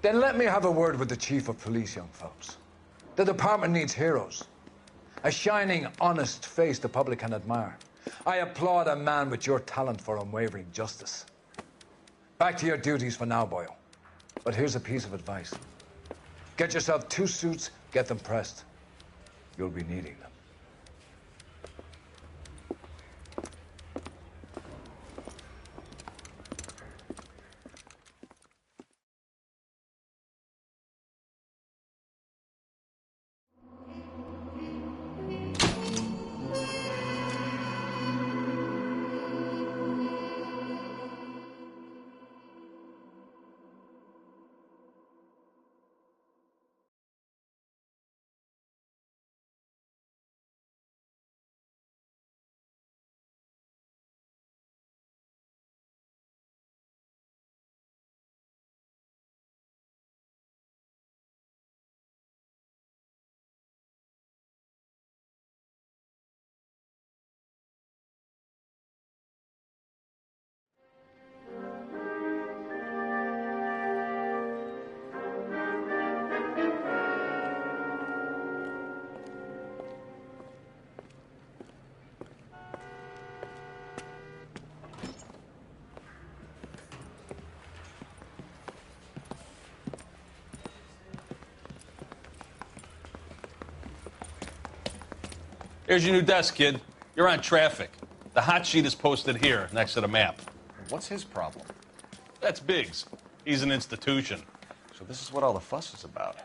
Speaker 20: Then let me have a word with the Chief of Police, young Phelps. The department needs heroes. A shining, honest face the public can admire. I applaud a man with your talent for unwavering justice. Back to your duties for now, boyo. But here's a piece of advice. Get yourself 2 suits, get them pressed. You'll be needing them.
Speaker 22: Here's your new desk, kid. You're on traffic. The hot sheet is posted here, next to the map.
Speaker 11: What's his problem?
Speaker 22: That's Biggs. He's an institution.
Speaker 11: So this is what all the fuss is about.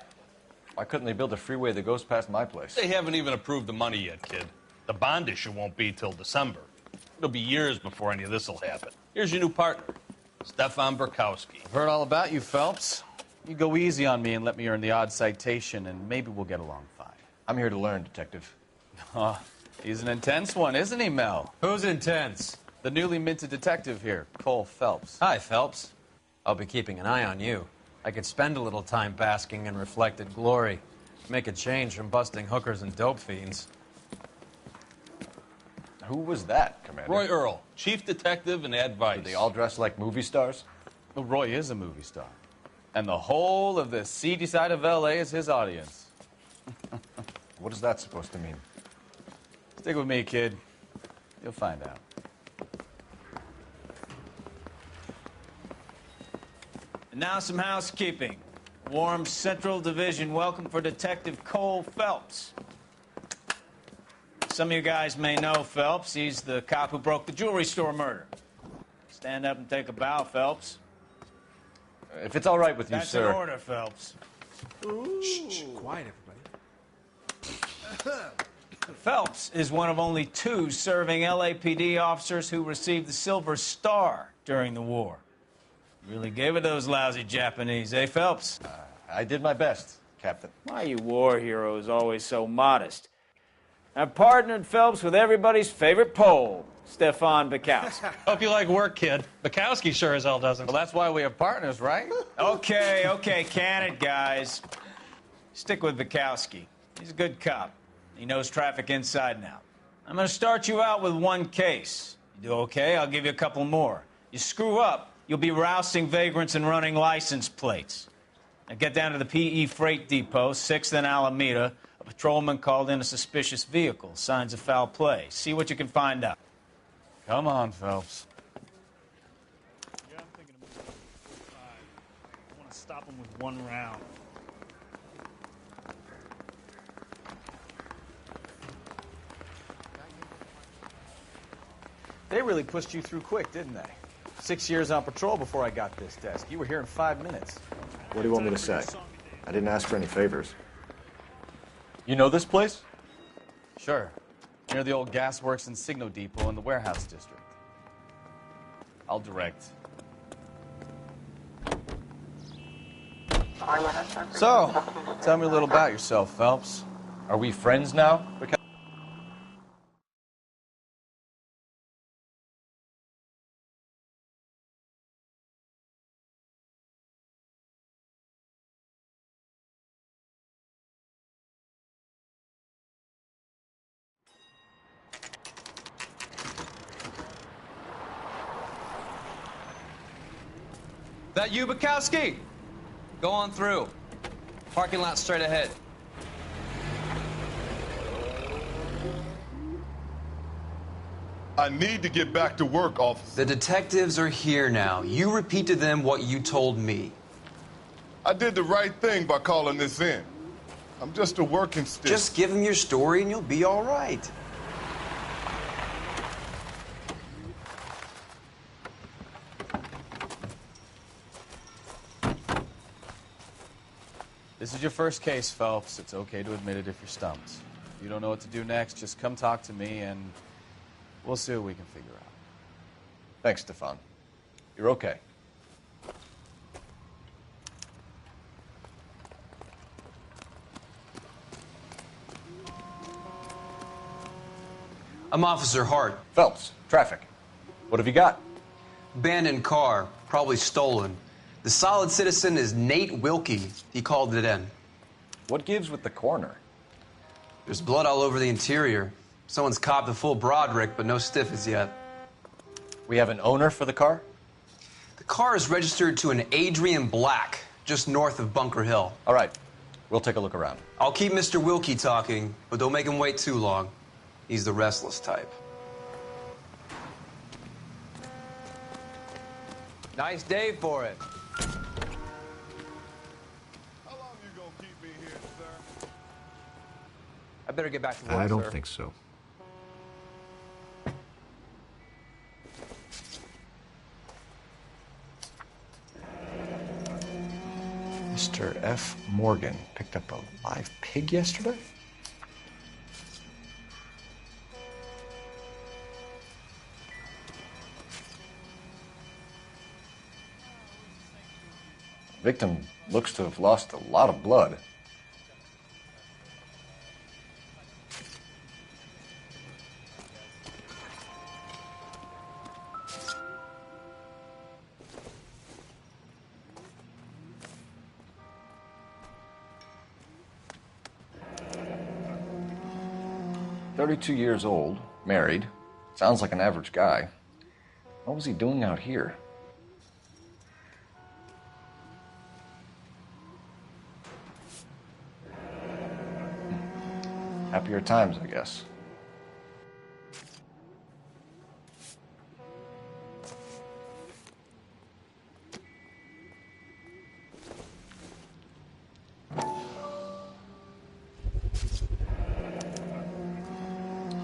Speaker 11: Why couldn't they build a freeway that goes past my place?
Speaker 22: They haven't even approved the money yet, kid. The bond issue won't be till December. It'll be years before any of this will happen. Here's your new partner, Stefan Burkowski.
Speaker 3: I've heard all about you, Phelps. You go easy on me and let me earn the odd citation, and maybe we'll get along fine.
Speaker 11: I'm here to learn, Detective.
Speaker 3: Oh, he's an intense one, isn't he, Mel?
Speaker 8: Who's intense?
Speaker 3: The newly minted detective here, Cole Phelps.
Speaker 8: Hi, Phelps. I'll be keeping an eye on you. I could spend a little time basking in reflected glory. Make a change from busting hookers and dope fiends.
Speaker 11: Who was that, Commander?
Speaker 22: Roy Earl, chief detective and advice.
Speaker 11: Do they all dress like movie stars?
Speaker 3: Well, Roy is a movie star. And the whole of the seedy side of L.A. is his audience.
Speaker 11: What is that supposed to mean?
Speaker 3: Stick with me, kid. You'll find out. And now some housekeeping. Warm Central Division welcome for Detective Cole Phelps. Some of you guys may know Phelps. He's the cop who broke the jewelry store murder. Stand up and take a bow, Phelps.
Speaker 11: If it's all right with you,
Speaker 3: That's
Speaker 11: sir.
Speaker 3: an order, Phelps.
Speaker 17: Shh, quiet, everybody.
Speaker 3: Phelps is one of only 2 serving LAPD officers who received the Silver Star during the war. Really gave it those lousy Japanese, eh, Phelps?
Speaker 11: I did my best, Captain.
Speaker 3: Why you war heroes always so modest? I've partnered Phelps with everybody's favorite Pole, Stefan Burkowski.
Speaker 22: Hope you like work, kid. Bukowski sure as hell doesn't.
Speaker 3: Well, that's why we have partners, right? Okay, can it, guys. Stick with Burkowski. He's a good cop. He knows traffic inside and out. I'm going to start you out with 1 case. You do okay, I'll give you a couple more. You screw up, you'll be rousting vagrants and running license plates. Now get down to the PE Freight Depot, 6th and Alameda. A patrolman called in a suspicious vehicle. Signs of foul play. See what you can find out. Come on, Phelps.
Speaker 5: Yeah, I'm thinking of moving to 45. I want to stop him with 1 round.
Speaker 3: They really pushed you through quick, didn't they? 6 years on patrol before I got this desk. You were here in 5 minutes.
Speaker 11: What do you want me to say? I didn't ask for any favors. You know this place?
Speaker 3: Sure. Near the old gasworks and Signo Depot in the warehouse district. I'll direct. So, tell me a little about yourself, Phelps.
Speaker 11: Are we friends now?
Speaker 13: That you, Bukowski? Go on through. Parking lot straight ahead.
Speaker 14: I need to get back to work, officer.
Speaker 13: The detectives are here now. You repeat to them what you told me.
Speaker 14: I did the right thing by calling this in. I'm just a working stick.
Speaker 13: Just give them your story and you'll be all right.
Speaker 3: This is your first case, Phelps. It's okay to admit it if you're stumped. If you don't know what to do next, just come talk to me and we'll see what we can figure out.
Speaker 11: Thanks, Stefan. You're okay.
Speaker 13: I'm Officer Hart.
Speaker 11: Phelps, traffic. What have you got?
Speaker 13: Abandoned car, probably stolen. The solid citizen is Nate Wilkie. He called it in.
Speaker 11: What gives with the coroner?
Speaker 13: There's blood all over the interior. Someone's copped a full Broderick, but no stiff as yet.
Speaker 11: We have an owner for the car?
Speaker 13: The car is registered to an Adrian Black, just north of Bunker Hill.
Speaker 11: All right. We'll take a look around.
Speaker 13: I'll keep Mr. Wilkie talking, but don't make him wait too long. He's the restless type.
Speaker 8: Nice day for it. I better get back to work,
Speaker 17: I don't
Speaker 8: sir.
Speaker 17: think so.
Speaker 11: Mr. F. Morgan picked up a live pig yesterday? Victim looks to have lost a lot of blood. "32 years old, married. Sounds like an average guy. What was he doing out here?" Happier times, I guess.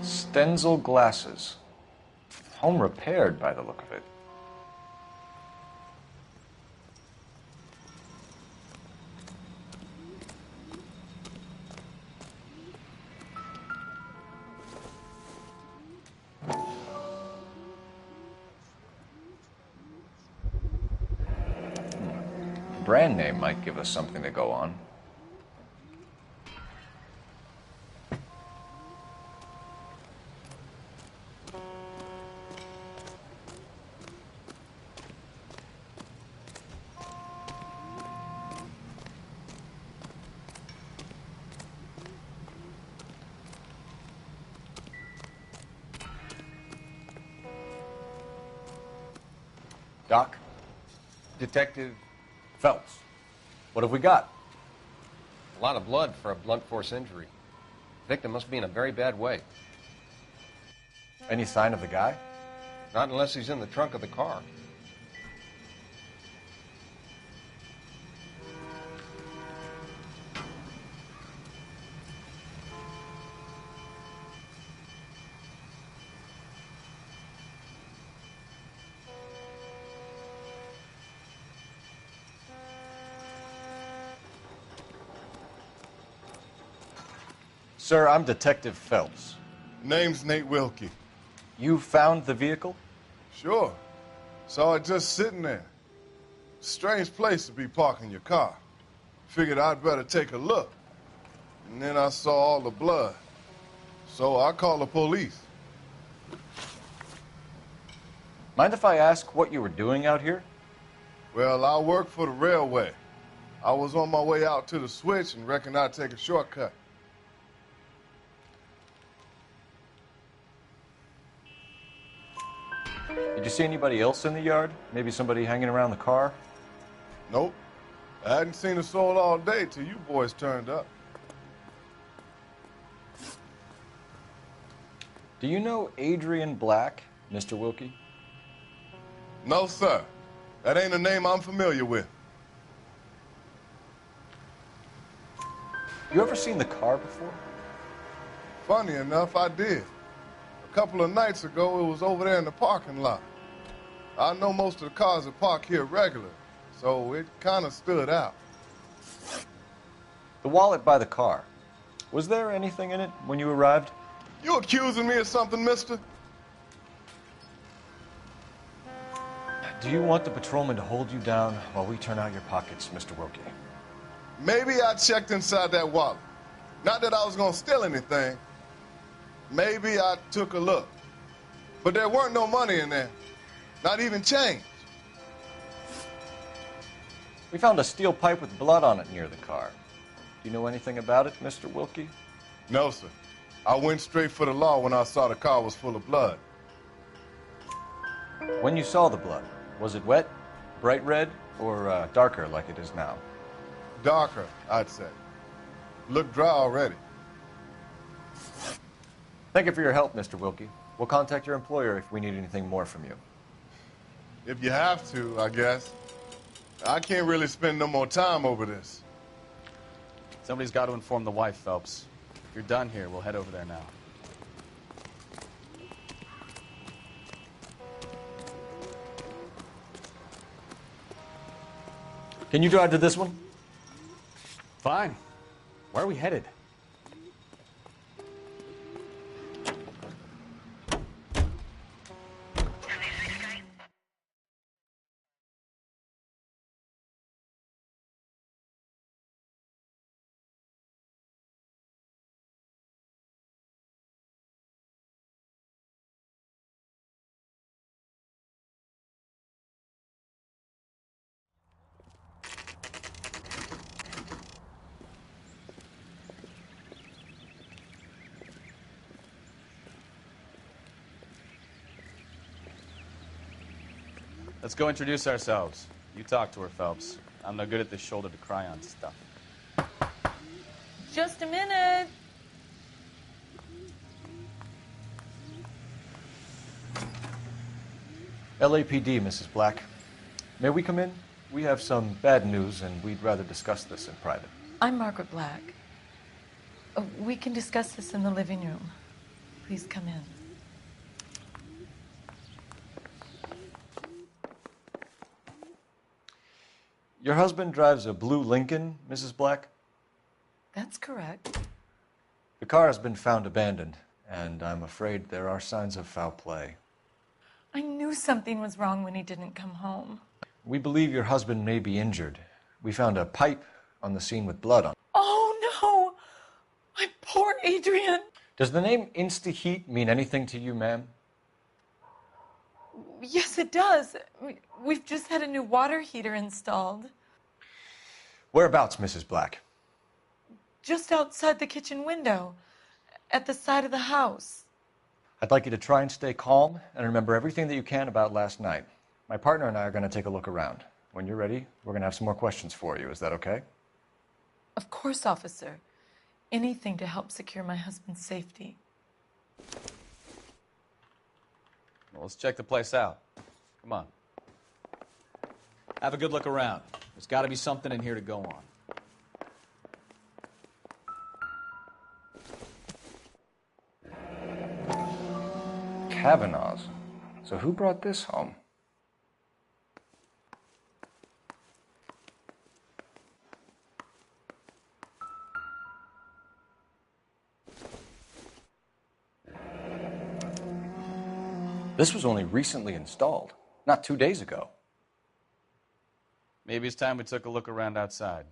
Speaker 11: Stenzel glasses. Home repaired by the look of it. Brand name might give us something to go on. Doc?
Speaker 13: Detective
Speaker 11: Phelps. What have we got?
Speaker 13: a lot of blood for a blunt force injury. Victim must be in a very bad way.
Speaker 11: Any sign of the guy?
Speaker 13: Not unless he's in the trunk of the car.
Speaker 11: Sir, I'm Detective Phelps.
Speaker 14: Name's Nate Wilkie.
Speaker 11: You found the vehicle?
Speaker 14: Sure. Saw it just sitting there. Strange place to be parking your car. Figured I'd better take a look. And then I saw all the blood. So I called the police.
Speaker 11: Mind if I ask what you were doing out here?
Speaker 14: Well, I work for the railway. I was on my way out to the switch and reckoned I'd take a shortcut.
Speaker 11: Did you see anybody else in the yard? Maybe somebody hanging around the car?
Speaker 14: Nope. I hadn't seen a soul all day till you boys turned up.
Speaker 11: Do you know Adrian Black, Mr. Wilkie?
Speaker 14: No, sir. That ain't a name I'm familiar with.
Speaker 11: You ever seen the car before?
Speaker 14: Funny enough, I did. A couple of nights ago, it was over there in the parking lot. I know most of the cars are parked here regular, so it kind of stood out.
Speaker 11: The wallet by the car. Was there anything in it when you arrived?
Speaker 14: You accusing me of something, mister?
Speaker 11: Do you want the patrolman to hold you down while we turn out your pockets, Mr. Wilkie?
Speaker 14: Maybe I checked inside that wallet. Not that I was going to steal anything. Maybe I took a look. But there weren't no money in there. Not even change.
Speaker 11: We found a steel pipe with blood on it near the car. Do you know anything about it, Mr. Wilkie?
Speaker 14: No, sir. I went straight for the law when I saw the car was full of blood.
Speaker 11: When you saw the blood, was it wet, bright red, or darker like it is now?
Speaker 14: Darker, I'd say. Looked dry already.
Speaker 11: Thank you for your help, Mr. Wilkie. We'll contact your employer if we need anything more from you.
Speaker 14: If you have to, I guess. I can't really spend no more time over this.
Speaker 10: Somebody's got to inform the wife, Phelps. If you're done here, we'll head over there now.
Speaker 11: Can you drive to this one?
Speaker 10: Fine. Where are we headed? Let's go introduce ourselves. You talk to her, Phelps. I'm no good at this shoulder to cry on stuff.
Speaker 16: Just a minute.
Speaker 11: LAPD, Mrs. Black. May we come in? We have some bad news, and we'd rather discuss this in private.
Speaker 9: I'm Margaret Black. We can discuss this in the living room. Please come in.
Speaker 11: Your husband drives a blue Lincoln, Mrs. Black?
Speaker 9: That's correct.
Speaker 11: The car has been found abandoned, and I'm afraid there are signs of foul play.
Speaker 9: I knew something was wrong when he didn't come home.
Speaker 11: We believe your husband may be injured. We found a pipe on the scene with blood on it.
Speaker 9: Oh, no! My poor Adrian!
Speaker 11: Does the name Insta-Heat mean anything to you, ma'am?
Speaker 9: Yes, it does. We've just had a new water heater installed.
Speaker 11: Whereabouts, Mrs. Black?
Speaker 9: Just outside the kitchen window, at the side of the house.
Speaker 11: I'd like you to try and stay calm and remember everything that you can about last night. My partner and I are going to take a look around. When you're ready, we're going to have some more questions for you. Is that okay?
Speaker 9: Of course, officer. Anything to help secure my husband's safety.
Speaker 10: Well, let's check the place out. Come on.
Speaker 4: Have a good look around. There's got to be something in here to go on.
Speaker 11: Kavanaugh's. So who brought this home? This was only recently installed, not 2 days ago.
Speaker 10: Maybe it's time we took a look around outside.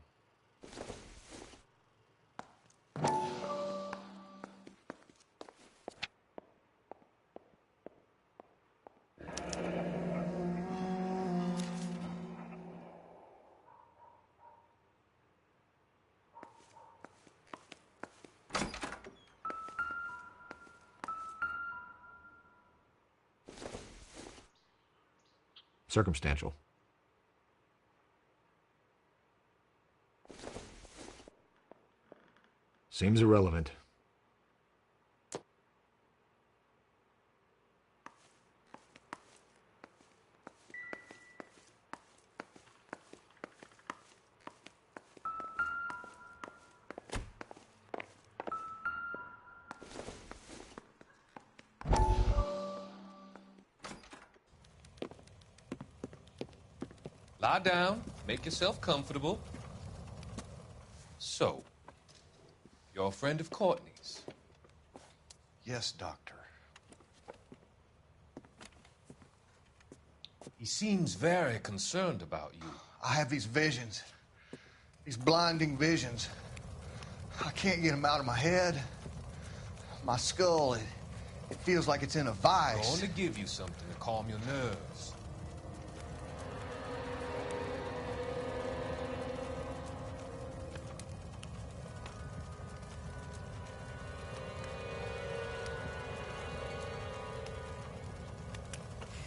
Speaker 17: Circumstantial. Seems irrelevant.
Speaker 12: Lie down, make yourself comfortable. So, you're a friend of Courtney's?
Speaker 23: Yes, Doctor.
Speaker 12: He seems very concerned about you.
Speaker 23: I have these visions, these blinding visions. I can't get them out of my head. My skull, it feels like it's in a vice.
Speaker 12: I want to give you something to calm your nerves.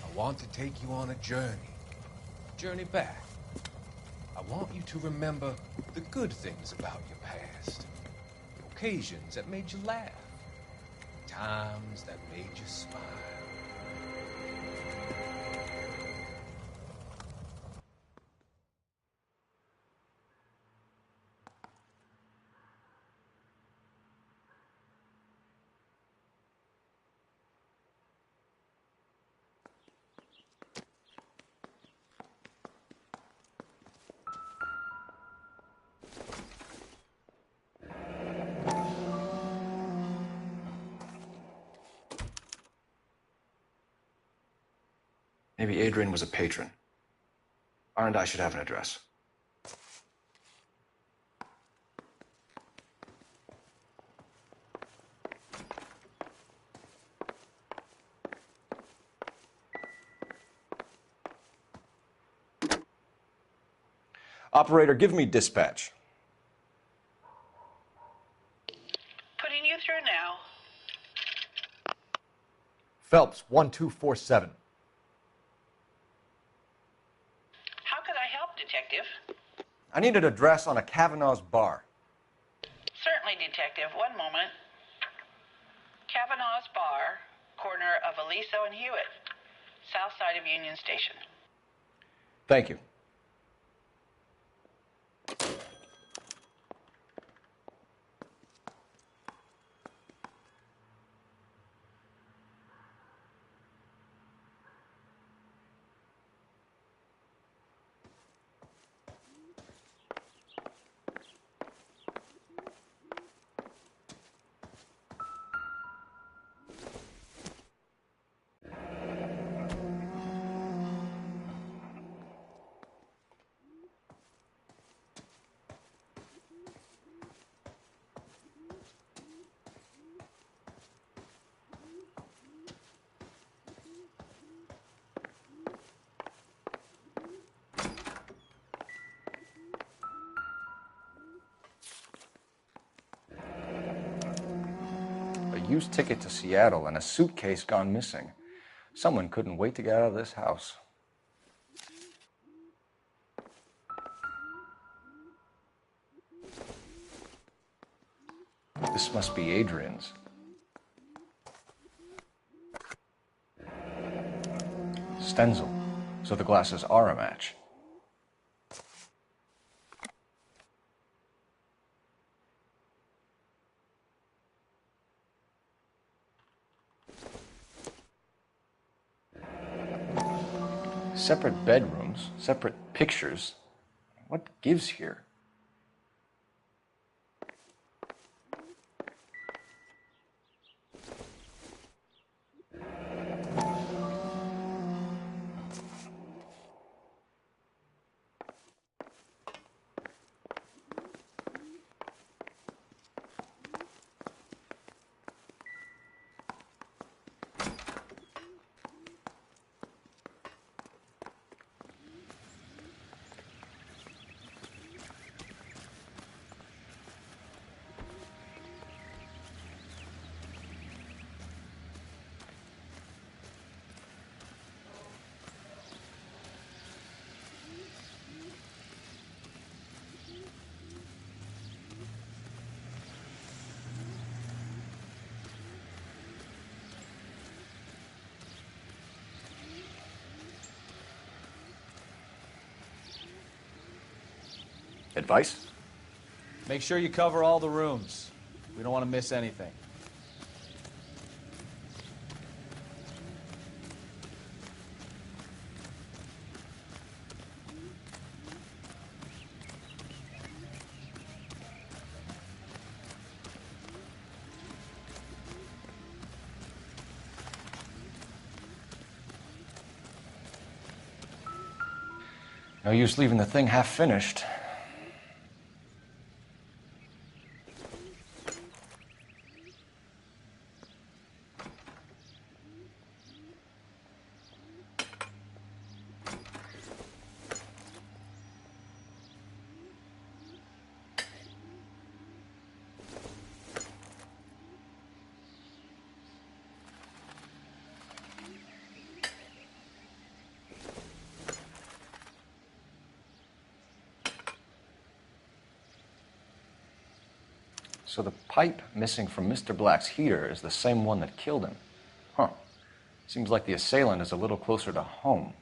Speaker 12: I want to take you on a journey back. I want you to remember the good things about your past, occasions that made you laugh, times that made you smile.
Speaker 11: Maybe Adrian was a patron. R&I should have an address. Operator, give me dispatch.
Speaker 2: Putting you through now.
Speaker 11: Phelps, 1247.
Speaker 2: How could I help, Detective?
Speaker 11: I need an address on a Kavanaugh's bar.
Speaker 2: Certainly, Detective. One moment. Kavanaugh's Bar, corner of Aliso and Hewitt, south side of Union Station.
Speaker 11: Thank you. Used ticket to Seattle and a suitcase gone missing. Someone couldn't wait to get out of this house. This must be Adrian's. Stenzel. So the glasses are a match. Separate bedrooms, separate pictures. What gives here? Advice?
Speaker 3: Make sure you cover all the rooms. We don't want to miss anything.
Speaker 11: No use leaving the thing half finished. So the pipe missing from Mr. Black's heater is the same one that killed him. Huh. Seems like the assailant is a little closer to home.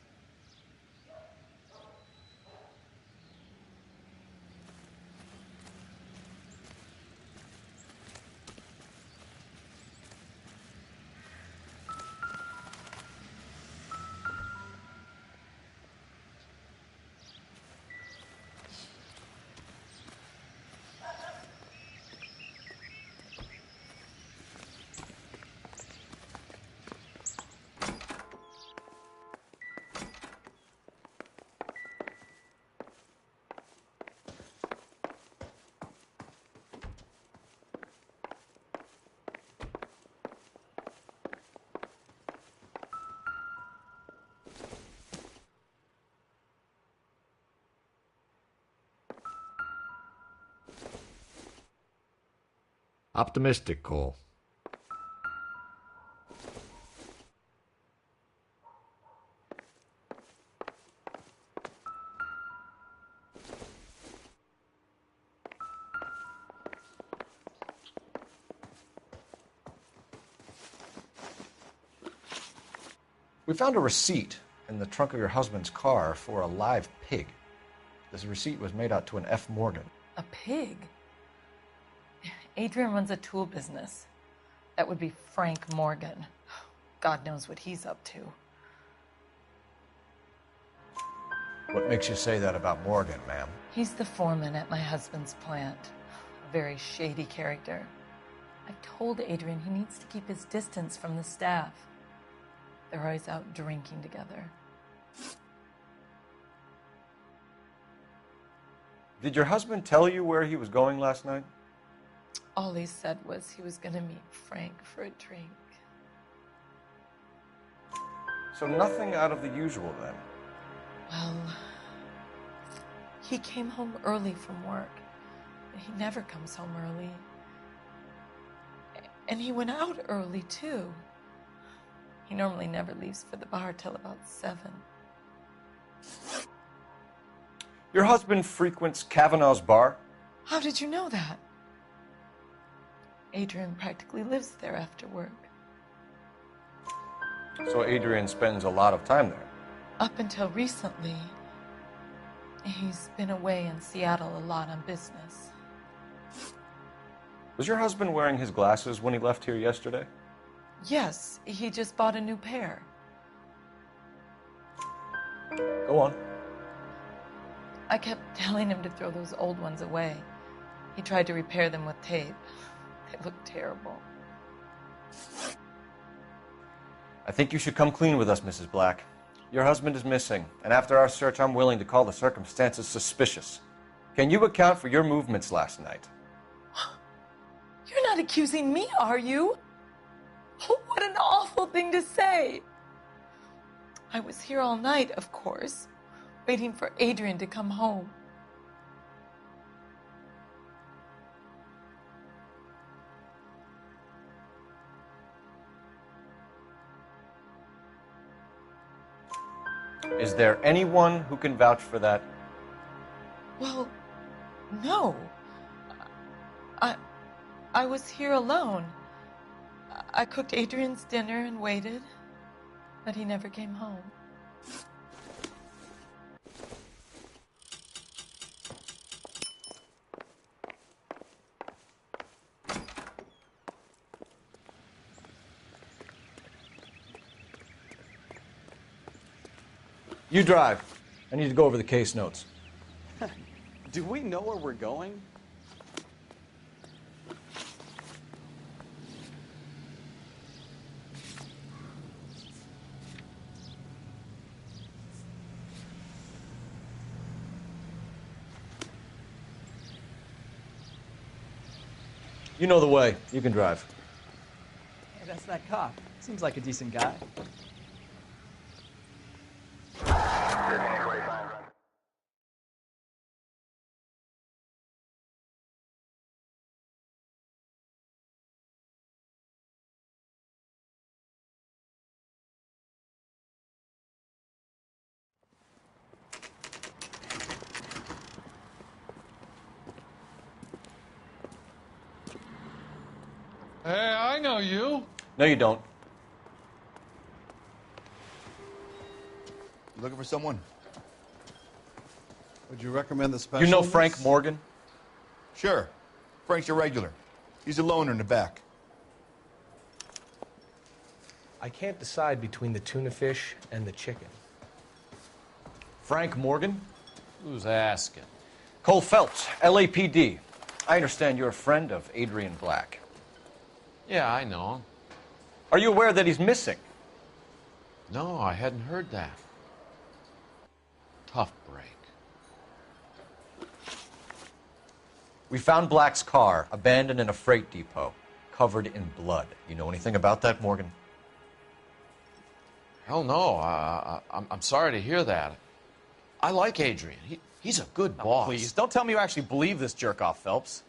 Speaker 17: Optimistic, Cole.
Speaker 11: We found a receipt in the trunk of your husband's car for a live pig. This receipt was made out to an F. Morgan.
Speaker 9: A pig? Adrian runs a tool business. That would be Frank Morgan. God knows what he's up to.
Speaker 11: What makes you say that about Morgan, ma'am?
Speaker 9: He's the foreman at my husband's plant. A very shady character. I've told Adrian he needs to keep his distance from the staff. They're always out drinking together.
Speaker 11: Did your husband tell you where he was going last night?
Speaker 9: All he said was he was going to meet Frank for a drink.
Speaker 11: So nothing out of the usual then?
Speaker 9: Well, he came home early from work. He never comes home early. And he went out early, too. He normally never leaves for the bar till about 7.
Speaker 11: Your husband frequents Kavanaugh's bar?
Speaker 9: How did you know that? Adrian practically lives there after work.
Speaker 11: So Adrian spends a lot of time there?
Speaker 9: Up until recently, he's been away in Seattle a lot on business.
Speaker 11: Was your husband wearing his glasses when he left here yesterday?
Speaker 9: Yes, he just bought a new pair.
Speaker 11: Go on.
Speaker 9: I kept telling him to throw those old ones away. He tried to repair them with tape. They look terrible.
Speaker 11: I think you should come clean with us, Mrs. Black. Your husband is missing, and after our search, I'm willing to call the circumstances suspicious. Can you account for your movements last night?
Speaker 9: You're not accusing me, are you? What an awful thing to say. I was here all night, of course, waiting for Adrian to come home.
Speaker 11: Is there anyone who can vouch for that?
Speaker 9: Well, no. I was here alone. I cooked Adrian's dinner and waited, but he never came home.
Speaker 11: You drive. I need to go over the case notes.
Speaker 10: Do we know where we're going?
Speaker 11: You know the way. You can drive.
Speaker 7: Hey, that's that cop. Seems like a decent guy.
Speaker 15: Hey, I know you.
Speaker 11: No, you don't.
Speaker 18: You looking for someone?
Speaker 4: Would you recommend the special?
Speaker 11: You know Frank Morgan?
Speaker 18: Sure. Frank's your regular. He's a loner in the back.
Speaker 19: I can't decide between the tuna fish and the chicken.
Speaker 11: Frank Morgan?
Speaker 22: Who's asking?
Speaker 11: Cole Phelps, LAPD. I understand you're a friend of Adrian Black.
Speaker 22: Yeah, I know him.
Speaker 11: Are you aware that he's missing?
Speaker 22: No, I hadn't heard that. Tough break.
Speaker 11: We found Black's car abandoned in a freight depot, covered in blood. You know anything about that, Morgan?
Speaker 22: Hell no. I'm sorry to hear that. I like Adrian. He's a good boss.
Speaker 10: Please, don't tell me you actually believe this jerk-off, Phelps.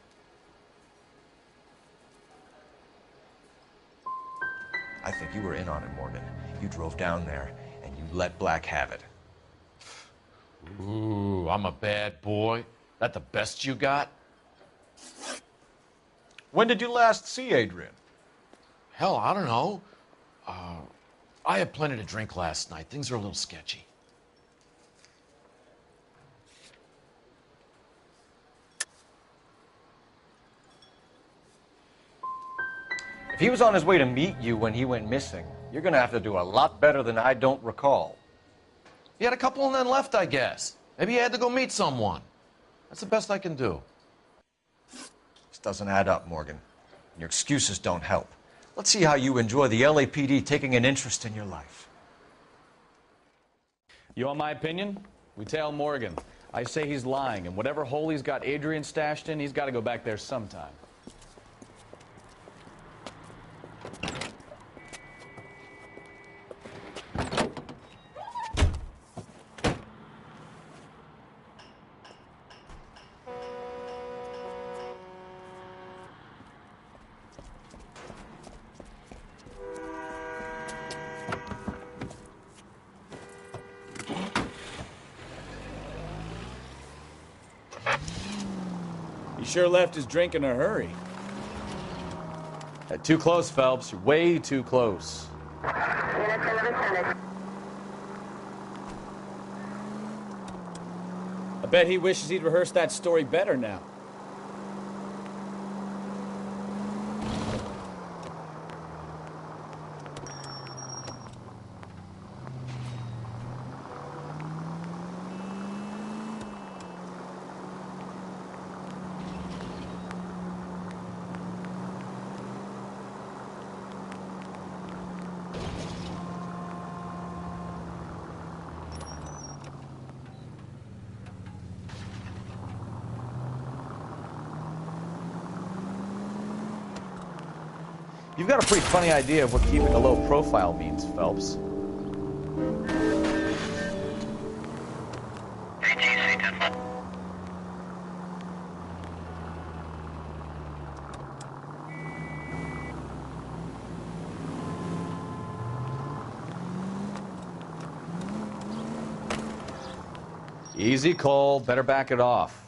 Speaker 11: I think you were in on it, Morgan. You drove down there, and you let Black have it.
Speaker 22: Ooh, I'm a bad boy. That the best you got?
Speaker 1: When did you last see Adrian?
Speaker 22: Hell, I don't know. I had plenty to drink last night. Things are a little sketchy.
Speaker 1: If he was on his way to meet you when he went missing, you're going to have to do a lot better than I don't recall.
Speaker 22: He had a couple and then left, I guess. Maybe he had to go meet someone. That's the best I can do.
Speaker 11: This doesn't add up, Morgan. Your excuses don't help. Let's see how you enjoy the LAPD taking an interest in your life.
Speaker 10: You want my opinion? We tail Morgan. I say he's lying, and whatever hole he's got Adrian stashed in, he's got to go back there sometime.
Speaker 5: He sure left his drink in a hurry.
Speaker 10: Too close, Phelps. You're way too close.
Speaker 5: I bet he wishes he'd rehearsed that story better now.
Speaker 10: You've got a pretty funny idea of what keeping a low profile means, Phelps. Easy, Cole. Better back it off.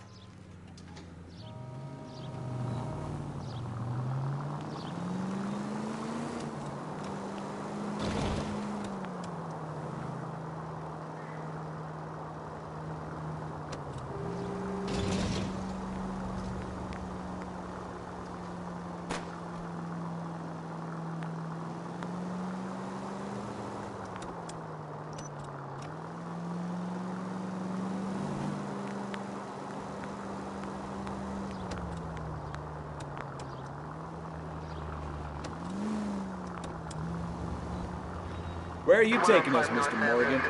Speaker 5: Where are you taking us, Mr. Morgan?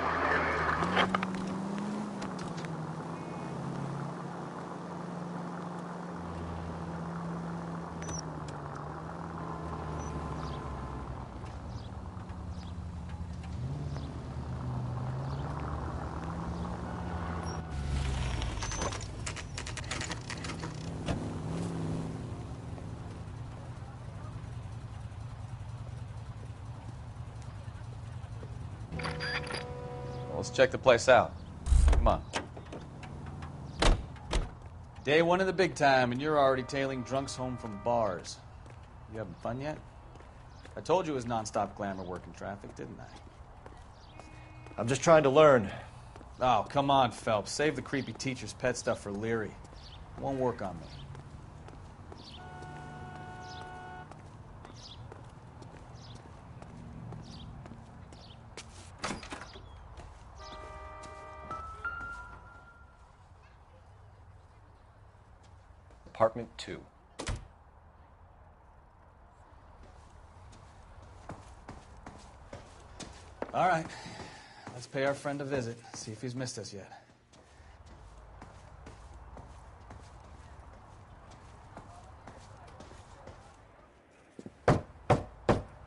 Speaker 10: Let's check the place out. Come on. Day one of the big time, and you're already tailing drunks home from bars. You having fun yet? I told you it was nonstop glamour working traffic, didn't I?
Speaker 1: I'm just trying to learn.
Speaker 10: Oh, come on, Phelps. Save the creepy teacher's pet stuff for Leary. It won't work on me.
Speaker 1: Apartment 2.
Speaker 10: All right. Let's pay our friend a visit, see if he's missed us yet.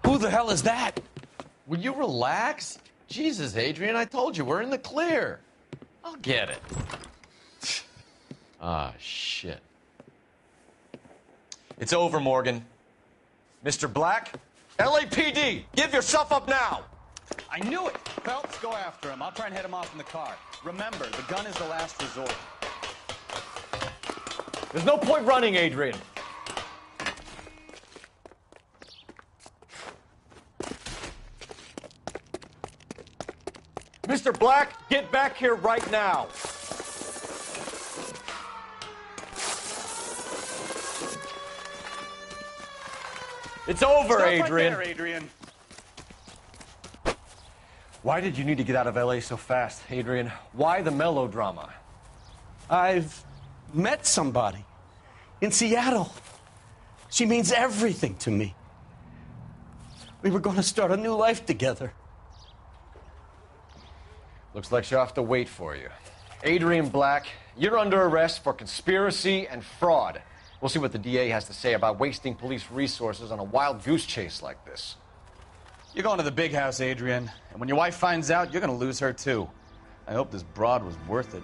Speaker 22: Who the hell is that? Will you relax? Jesus, Adrian, I told you, we're in the clear. I'll get it. Ah, shit.
Speaker 1: It's over, Morgan. Mr. Black, LAPD, give yourself up now!
Speaker 10: I knew it! Phelps, go after him. I'll try and head him off in the car. Remember, the gun is the last resort.
Speaker 1: There's no point running, Adrian. Mr. Black, get back here right now. It's over,
Speaker 10: Stop
Speaker 1: Adrian.
Speaker 10: right there, Adrian.
Speaker 1: Why did you need to get out of LA so fast, Adrian? Why the melodrama?
Speaker 6: I've met somebody in Seattle. She means everything to me. We were going to start a new life together.
Speaker 1: Looks like she'll have to wait for you. Adrian Black, you're under arrest for conspiracy and fraud. We'll see what the DA has to say about wasting police resources on a wild goose chase like this.
Speaker 10: You're going to the big house, Adrian. And when your wife finds out, you're going to lose her, too. I hope this broad was worth it.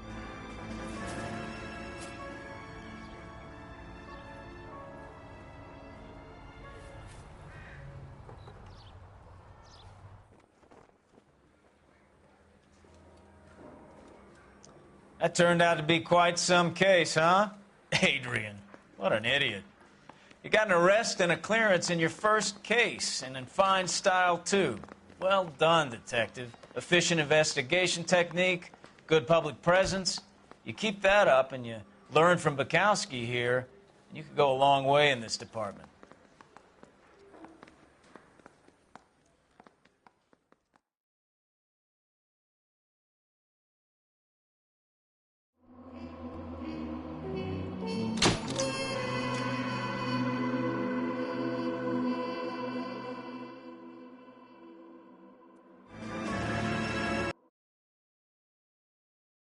Speaker 20: That turned out to be quite some case, huh? Adrian, what an idiot. You got an arrest and a clearance in your first case, and in fine style, too. Well done, detective. Efficient investigation technique, good public presence. You keep that up and you learn from Bukowski here, and you could go a long way in this department.